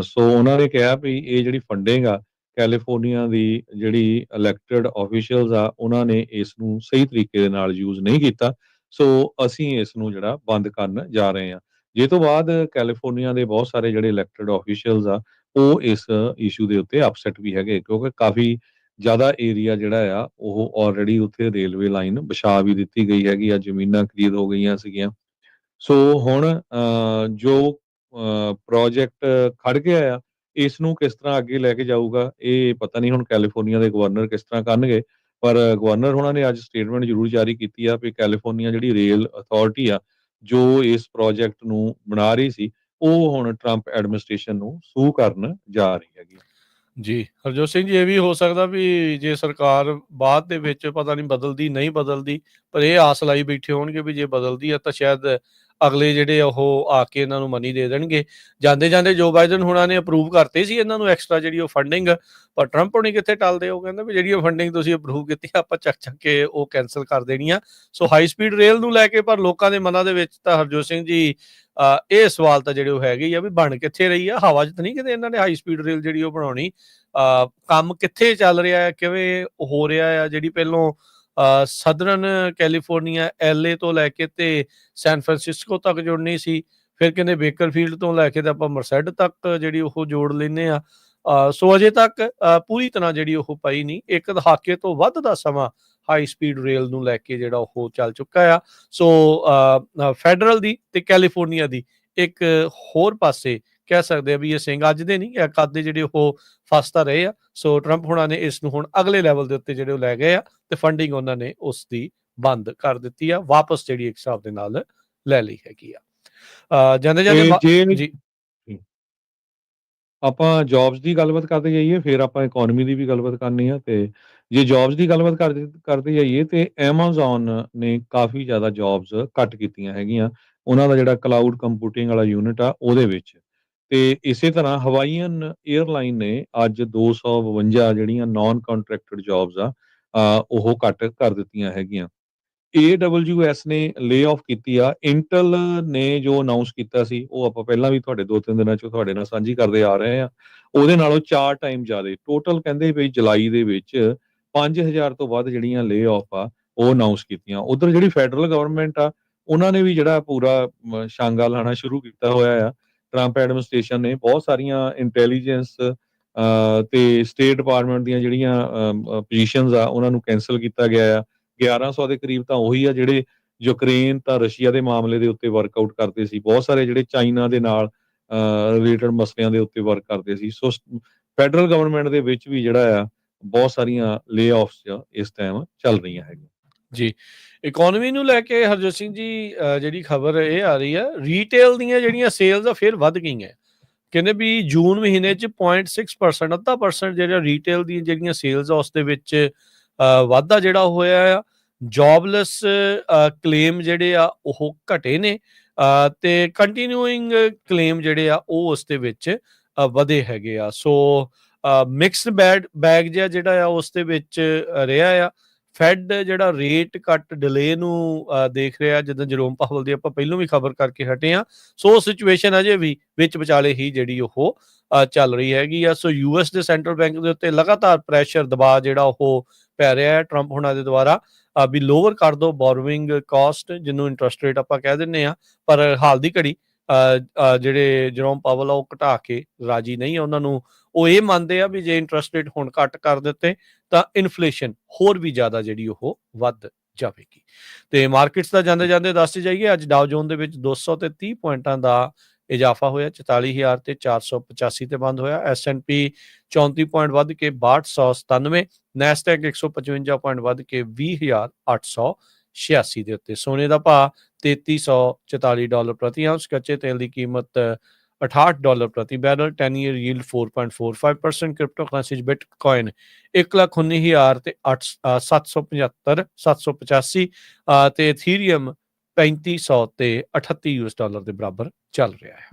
ਸੋ ਉਹਨਾਂ ਨੇ ਕਿਹਾ ਵੀ ਇਹ ਜਿਹੜੀ ਫੰਡਿੰਗ ਆ ਕੈਲੀਫੋਰਨੀਆ ਦੀ ਜਿਹੜੀ ਇਲੈਕਟਡ ਆਫੀਸ਼ੀਅਲਸ ਆ ਉਹਨਾਂ ਨੇ ਇਸ ਨੂੰ ਸਹੀ ਤਰੀਕੇ ਦੇ ਨਾਲ ਯੂਜ਼ ਨਹੀਂ ਕੀਤਾ, ਸੋ ਅਸੀਂ ਇਸ ਨੂੰ ਜਿਹੜਾ ਬੰਦ ਕਰਨ ਜਾ ਰਹੇ ਹਾਂ। ਜੇ ਤੋਂ ਬਾਅਦ ਕੈਲੀਫੋਰਨੀਆ ਦੇ ਬਹੁਤ ਸਾਰੇ ਜਿਹੜੇ ਇਲੈਕਟਡ ਆਫੀਸ਼ੀਅਲਸ ਆ ਉਹ ਇਸ ਇਸ਼ੂ ਦੇ ਉੱਤੇ ਅਪਸੈਟ ਵੀ ਹੈਗੇ, ਕਿਉਂਕਿ ਕਾਫੀ ਜ਼ਿਆਦਾ ਏਰੀਆ ਜਿਹੜਾ ਆ ਉਹ ਆਲਰੇਡੀ ਉੱਥੇ ਰੇਲਵੇ ਲਾਈਨ ਵਿਛਾ ਵੀ ਦਿੱਤੀ ਗਈ ਹੈਗੀ ਆ, ਜ਼ਮੀਨਾਂ ਖਰੀਦ ਹੋ ਗਈਆਂ ਸੀਗੀਆਂ। ਸੋ ਹੁਣ ਜੋ ਪ੍ਰੋਜੈਕਟ ਖੜ ਗਿਆ ਆ, ਇਸ ਨੂੰ ਕਿਸ ਤਰ੍ਹਾਂ ਅੱਗੇ ਲੈ ਕੇ ਜਾਊਗਾ ਇਹ ਪਤਾ ਨਹੀਂ। ਹੁਣ ਕੈਲੀਫੋਰਨੀਆ ਦੇ ਗਵਰਨਰ ਕਿਸ ਤਰ੍ਹਾਂ ਕਰਨਗੇ, ਪਰ ਗਵਰਨਰ ਹੋਣਾ ਨੇ ਅੱਜ ਸਟੇਟਮੈਂਟ ਜ਼ਰੂਰ ਜਾਰੀ ਕੀਤੀ ਆ ਵੀ ਕੈਲੀਫੋਰਨੀਆ ਜਿਹੜੀ ਰੇਲ ਅਥਾਰਟੀ ਆ ਜੋ ਇਸ ਪ੍ਰੋਜੈਕਟ ਨੂੰ ਬਣਾ ਰਹੀ ਸੀ, ਉਹ ਹੁਣ ਟਰੰਪ ਐਡਮਿਨਿਸਟ੍ਰੇਸ਼ਨ ਨੂੰ ਸੂ ਕਰਨ ਜਾ ਰਹੀ ਹੈਗੀ। ਜੀ ਹਰਜੋਤ ਸਿੰਘ ਜੀ, ਇਹ ਵੀ ਹੋ ਸਕਦਾ ਵੀ ਜੇ ਸਰਕਾਰ ਬਾਅਦ ਦੇ ਵਿੱਚ ਪਤਾ ਨਹੀਂ ਬਦਲਦੀ ਨਹੀਂ ਬਦਲਦੀ, ਪਰ ਇਹ ਆਸ ਲਾਈ ਬੈਠੇ ਹੋਣਗੇ ਵੀ ਜੇ ਬਦਲਦੀ ਆ ਤਾਂ ਸ਼ਾਇਦ ਅਗਲੇ ਜਿਹੜੇ ਉਹ ਆ ਕੇ ਇਹਨਾਂ ਨੂੰ ਮਨੀ ਦੇ ਦੇਣਗੇ। ਜਾਂਦੇ ਜਾਂਦੇ ਜੋ ਬਾਈਡਨ ਹੁਣਾਂ ਨੇ ਅਪਰੂਵ ਕਰਤੇ ਸੀ ਇਹਨਾਂ ਨੂੰ ਐਕਸਟਰਾ ਜਿਹੜੀ ਉਹ ਫੰਡਿੰਗ, ਪਰ ਟਰੰਪ ਹੁਣੀ ਕਿੱਥੇ ਟਲਦੇ। ਉਹ ਕਹਿੰਦੇ ਵੀ ਜਿਹੜੀ ਉਹ ਫੰਡਿੰਗ ਤੁਸੀਂ ਅਪਰੂਵ ਕੀਤੀ ਆਪਾਂ ਚੱਕ ਕੇ ਉਹ ਕੈਂਸਲ ਕਰ ਦੇਣੀ ਆ। ਸੋ ਹਾਈ ਸਪੀਡ ਰੇਲ ਨੂੰ ਲੈ ਕੇ ਪਰ ਲੋਕਾਂ ਦੇ ਮਨਾਂ ਦੇ ਵਿੱਚ ਤਾਂ ਹਰਜੋਤ ਸਿੰਘ ਜੀ ਇਹ ਸਵਾਲ ਤਾਂ ਜਿਹੜੇ ਉਹ ਹੈਗੇ ਹੀ ਆ ਵੀ ਬਣ ਕਿੱਥੇ ਰਹੀ ਆ। ਹਵਾ 'ਚ ਤਾਂ ਨਹੀਂ ਕਿਤੇ ਇਹਨਾਂ ਨੇ ਹਾਈ ਸਪੀਡ ਰੇਲ ਜਿਹੜੀ ਉਹ ਬਣਾਉਣੀ। ਕੰਮ ਕਿੱਥੇ ਚੱਲ ਰਿਹਾ ਹੈ, ਕਿਵੇਂ ਹੋ ਰਿਹਾ ਆ। ਜਿਹੜੀ ਪਹਿਲੋਂ ਸਦਰਨ ਕੈਲੀਫੋਰਨੀਆ LA ਤੋਂ ਲੈ ਕੇ ਤੇ ਸੈਨ ਫਰਾਂਸਿਸਕੋ ਤੱਕ ਜੁੜਨੀ ਸੀ, ਫਿਰ ਕਹਿੰਦੇ ਬੇਕਰਫੀਲਡ ਤੋਂ ਲੈ ਕੇ ਤੇ ਆਪਾਂ ਮਰਸੈਡ ਤੱਕ ਜਿਹੜੀ ਉਹ ਜੋੜ ਲੈਂਦੇ ਆ। ਸੋ ਅਜੇ ਤੱਕ ਪੂਰੀ ਤਰ੍ਹਾਂ ਜਿਹੜੀ ਉਹ ਪਈ ਨਹੀਂ। ਇੱਕ ਦਹਾਕੇ ਤੋਂ ਵੱਧ ਦਾ ਸਮਾਂ ਹਾਈ ਸਪੀਡ ਰੇਲ ਨੂੰ ਲੈ ਕੇ ਜਿਹੜਾ ਉਹ ਚੱਲ ਚੁੱਕਾ ਆ। ਸੋ ਫੈਡਰਲ ਦੀ ਤੇ ਕੈਲੀਫੋਰਨੀਆ ਦੀ ਇੱਕ ਹੋਰ ਪਾਸੇ ਕਹਿ ਸਕਦੇ ਆ ਵੀ ਇਹ ਸਿੰਘ ਅੱਜ ਦੇ ਨਹੀਂ, ਕੱਦ ਦੇ ਜਿਹੜੇ ਉਹ ਫਸਦਾ ਰਹੇ ਆ। ਸੋ ਟਰੰਪ ਹੁਣਾਂ ਨੇ ਇਸ ਨੂੰ ਹੁਣ ਅਗਲੇ ਲੈਵਲ ਦੇ ਉੱਤੇ ਜਿਹੜੇ ਉਹ ਲੈ ਗਏ ਆ ਤੇ ਫੰਡਿੰਗ ਉਹਨਾਂ ਨੇ ਉਸ ਦੀ ਬੰਦ ਕਰ ਦਿੱਤੀ ਆ, ਵਾਪਸ ਜਿਹੜੀ ਇੱਕ ਹਿਸਾਬ ਦੇ ਨਾਲ ਲੈ ਲਈ ਹੈਗੀ ਆ। ਜਾਂਦੇ ਜਾਂਦੇ ਜੀ ਆਪਾਂ ਜੌਬਸ ਦੀ ਗੱਲਬਾਤ ਕਰਦੇ ਜਾਈਏ, ਫਿਰ ਆਪਾਂ ਇਕੋਨਮੀ ਦੀ ਵੀ ਗੱਲਬਾਤ ਕਰਨੀ ਆ। ਤੇ ਜੇ ਜੌਬਸ ਦੀ ਗੱਲਬਾਤ ਕਰਦੇ ਜਾਈਏ ਤੇ ਐਮਾਜ਼ੋਨ ਨੇ ਕਾਫੀ ਜ਼ਿਆਦਾ ਜੌਬਸ ਕੱਟ ਕੀਤੀਆਂ ਹੈਗੀਆਂ, ਉਹਨਾਂ ਦਾ ਜਿਹੜਾ ਕਲਾਊਡ ਕੰਪਿਊਟਿੰਗ ਵਾਲਾ ਯੂਨਿਟ ਆ ਉਹਦੇ ਵਿੱਚ। ਤੇ ਇਸੇ ਤਰ੍ਹਾਂ ਹਵਾਈਅਨ 에ਅਰਲਾਈਨ ਨੇ ਅੱਜ 252 ਜਿਹੜੀਆਂ ਨਾਨ ਕੰਟਰੈਕਟਡ ਜੌਬਸ ਆ ਉਹ ਕੱਟ ਕਰ ਦਿੱਤੀਆਂ ਹੈਗੀਆਂ। AWS ਨੇ ਲੇ ਆਫ ਕੀਤੀ ਆ। ਇੰਟਲ ਨੇ ਜੋ ਅਨਾਉਂਸ ਕੀਤਾ ਸੀ ਉਹ ਆਪਾਂ ਪਹਿਲਾਂ ਵੀ ਤੁਹਾਡੇ 2-3 ਦਿਨਾਂ 'ਚ ਤੁਹਾਡੇ ਨਾਲ ਸਾਂਝੀ ਕਰਦੇ ਆ ਰਹੇ ਆ। ਉਹਦੇ ਨਾਲੋਂ 4 ਟਾਈਮ ਜ਼ਿਆਦੇ ਟੋਟਲ ਕਹਿੰਦੇ ਵੀ ਜੁਲਾਈ ਦੇ ਵਿੱਚ 5000 ਤੋਂ ਵੱਧ ਜਿਹੜੀਆਂ ਲੇ ਆਫ ਆ ਉਹ ਅਨਾਉਂਸ ਕੀਤੀਆਂ। ਉਧਰ ਜਿਹੜੀ ਫੈਡਰਲ ਗਵਰਨਮੈਂਟ ਆ ਉਹਨਾਂ ਨੇ ਵੀ ਜਿਹੜਾ ਪੂਰਾ ਸ਼ਾਂਗਾ ਲਾਣਾ ਸ਼ੁਰੂ ਕੀਤਾ ਹੋਇਆ ਆ। ਟਰੰਪ ਐਡਮਿਨਿਸਟ੍ਰੇਸ਼ਨ ਨੇ ਬਹੁਤ ਸਾਰੀਆਂ ਇੰਟੈਲੀਜੈਂਸ ਤੇ ਸਟੇਟ ਡਿਪਾਰਟਮੈਂਟ ਦੀਆਂ ਜਿਹੜੀਆਂ ਪੋਜੀਸ਼ਨਸ ਆ ਉਹਨਾਂ ਨੂੰ ਕੈਂਸਲ ਕੀਤਾ ਗਿਆ ਆ। 1100 ਦੇ ਕਰੀਬ ਤਾਂ ਉਹੀ ਆ ਜਿਹੜੇ ਯੂਕਰੇਨ ਤਾਂ ਰਸ਼ੀਆ ਦੇ ਮਾਮਲੇ ਦੇ ਉੱਤੇ ਵਰਕਆਊਟ ਕਰਦੇ ਸੀ। ਬਹੁਤ ਸਾਰੇ ਜਿਹੜੇ ਚਾਈਨਾ ਦੇ ਨਾਲ ਰਿਲੇਟਡ ਮਸਲਿਆਂ ਦੇ ਉੱਤੇ ਵਰਕ ਕਰਦੇ ਸੀ। ਸੋ ਫੈਡਰਲ ਗਵਰਨਮੈਂਟ ਦੇ ਵਿੱਚ ਵੀ ਜਿਹੜਾ ਆ ਬਹੁਤ ਸਾਰੀਆਂ ਲੇ ਆਫਸ ਇਸ ਟਾਈਮ ਚੱਲ ਰਹੀਆਂ ਹੈਗੀਆਂ ਜੀ। ਇਕੋਨਮੀ ਨੂੰ ਲੈ ਕੇ ਹਰਜੋਤ ਸਿੰਘ ਜੀ ਜਿਹੜੀ ਖਬਰ ਇਹ ਆ ਰਹੀ ਆ, ਰੀਟੇਲ ਦੀਆਂ ਜਿਹੜੀਆਂ ਸੇਲਸ ਆ ਫਿਰ ਵੱਧ ਗਈਆਂ। ਕਹਿੰਦੇ ਵੀ ਜੂਨ ਮਹੀਨੇ 'ਚ 0.6% ਅੱਧਾ ਪਰਸੈਂਟ ਜਿਹੜਾ ਰੀਟੇਲ ਦੀਆਂ ਜਿਹੜੀਆਂ ਸੇਲਸ ਆ ਉਸ ਦੇ ਵਿੱਚ ਵਾਧਾ ਜਿਹੜਾ ਹੋਇਆ ਆ। ਜੌਬਲੈਸ ਕਲੇਮ ਜਿਹੜੇ ਆ ਉਹ ਘਟੇ ਨੇ ਤੇ ਕੰਟੀਨਿਊਇੰਗ ਕਲੇਮ ਜਿਹੜੇ ਆ ਉਹ ਉਸ ਦੇ ਵਿੱਚ ਵਧੇ ਹੈਗੇ ਆ। ਸੋ ਮਿਕਸਡ ਬੈਗ ਜਿਹੜਾ ਆ ਉਸ ਦੇ ਵਿੱਚ ਰਿਹਾ ਆ। ਫੈਡ ਜਿਹੜਾ ਰੇਟ ਕੱਟ ਡਿਲੇ ਨੂੰ ਦੇਖ ਰਿਹਾ, ਜਿੱਦਾਂ ਜਰੋਮ ਪਾਵਲ ਦੀ ਆਪਾਂ ਪਹਿਲਾਂ ਵੀ ਖਬਰ ਕਰਕੇ ਹਟੇ ਆ। ਸੋ ਸਿਚੁਏਸ਼ਨ ਅਜੇ ਵੀ ਵਿੱਚ ਵਿਚਾਲੇ ਹੀ ਜਿਹੜੀ ਉਹ ਚੱਲ ਰਹੀ ਹੈਗੀ ਆ। ਸੋ US ਦੇ ਸੈਂਟਰਲ ਬੈਂਕ ਦੇ ਉੱਤੇ ਲਗਾਤਾਰ ਪ੍ਰੈਸ਼ਰ ਦਬਾਅ ਜਿਹੜਾ ਉਹ ਪੈ ਰਿਹਾ ਹੈ ਟਰੰਪ ਹੁਣਾਂ ਦੇ ਦੁਆਰਾ ਵੀ ਲੋਅਰ ਕਰ ਦਿਓ ਬੋਰੋਇੰਗ ਕਾਸਟ, ਜਿਹਨੂੰ ਇੰਟਰਸਟ ਰੇਟ ਆਪਾਂ ਕਹਿ ਦਿੰਦੇ ਆ। ਪਰ ਹਾਲ ਦੀ ਘੜੀ ਜਿਹੜੇ ਜਰੋਮ ਪਾਵਲ ਆ ਉਹ ਘਟਾ ਕੇ ਰਾਜੀ ਨਹੀਂ ਆ। ਉਹਨਾਂ ਨੂੰ ਉਹ ਇਹ ਮੰਨਦੇ ਆ ਵੀ ਜੇ ਇੰਟਰਸਟ ਰੇਟ ਹੁਣ ਘੱਟ ਕਰ ਦਿੱਤੇ ਤਾਂ ਇਨਫਲੇਸ਼ਨ ਹੋਰ ਵੀ ਜ਼ਿਆਦਾ ਜਿਹੜੀ ਉਹ ਵੱਧ ਜਾਵੇਗੀ। ਤੇ ਮਾਰਕੀਟਸ ਦਾ ਜਾਂਦੇ ਜਾਂਦੇ ਦੱਸਦੇ ਜਾਈਏ, ਅੱਜ ਡਾਓ ਜੋਨ ਦੇ ਵਿੱਚ 230 ਪੁਆਇੰਟਾਂ ਦਾ ਇਜ਼ਾਫਾ ਹੋਇਆ, 44,485 ਤੇ ਬੰਦ ਹੋਇਆ। S&P 34 ਪੁਆਇੰਟ ਵੱਧ ਕੇ 6297, ਨੈਸਡੈਕ 155 ਪੁਆਇੰਟ ਵੱਧ ਕੇ 20,886 ਦੇ ਉੱਤੇ। ਸੋਨੇ ਦਾ ਭਾਅ $3344 ਪ੍ਰਤੀ ਆਉਂਸ, ਕੱਚੇ ਤੇਲ ਦੀ ਕੀਮਤ $68 ਪ੍ਰਤੀ barrel, 10 year yield 4.45%। Crypto currency Bitcoin 1,19,785 ਤੇ ਇਥੀਰੀਅਮ 3500 ਤੇ $38 ਦੇ ਬਰਾਬਰ ਚੱਲ ਰਿਹਾ ਹੈ।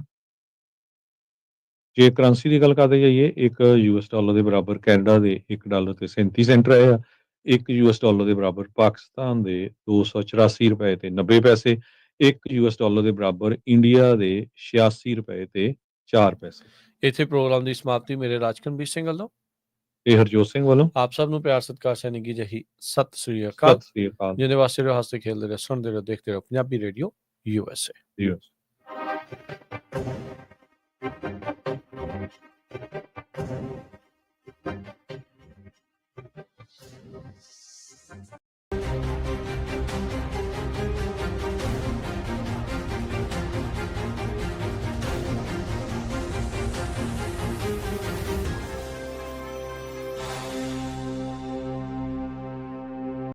ਜੇ ਕਰੰਸੀ ਦੀ ਗੱਲ ਕਰਦੇ ਜਾਈਏ, ਇੱਕ $US ਦੇ ਬਰਾਬਰ ਕੈਨੇਡਾ ਦੇ $1 ਤੇ 37 ਸੈਂਟ ਰਹੇ ਆ। ਇੱਕ $US ਦੇ ਬਰਾਬਰ ਪਾਕਿਸਤਾਨ ਦੇ $284 ਤੇ 90 ਪੈਸੇ। ਇੱਕ $US ਦੇ ਬਰਾਬਰ ਇੰਡੀਆ ਦੇ $86 ਤੇ 4 ਪੈਸੇ। ਇੱਥੇ ਪ੍ਰੋਗਰਾਮ ਦੀ ਸਮਾਪਤੀ ਮੇਰੇ ਰਾਜਕਨਵੀਰ ਸਿੰਘ ਵੱਲੋਂ ਤੇ ਹਰਜੋਤ ਸਿੰਘ ਵੱਲੋਂ ਆਪ ਸਭ ਨੂੰ ਪਿਆਰ ਸਤਿਕਾਰ ਸੈਨਿਕੀ ਜਹੀ ਸਤਿ ਸ੍ਰੀ ਅਕਾਲ। ਜਿਹਦੇ ਵਾਸਤੇ ਰਹੋ, ਹੱਸਦੇ ਖੇਲਦੇ ਰਹੋ, ਸੁਣਦੇ ਰਹੋ, ਦੇਖਦੇ ਰਹੋ ਪੰਜਾਬੀ ਰੇਡੀਓ USA।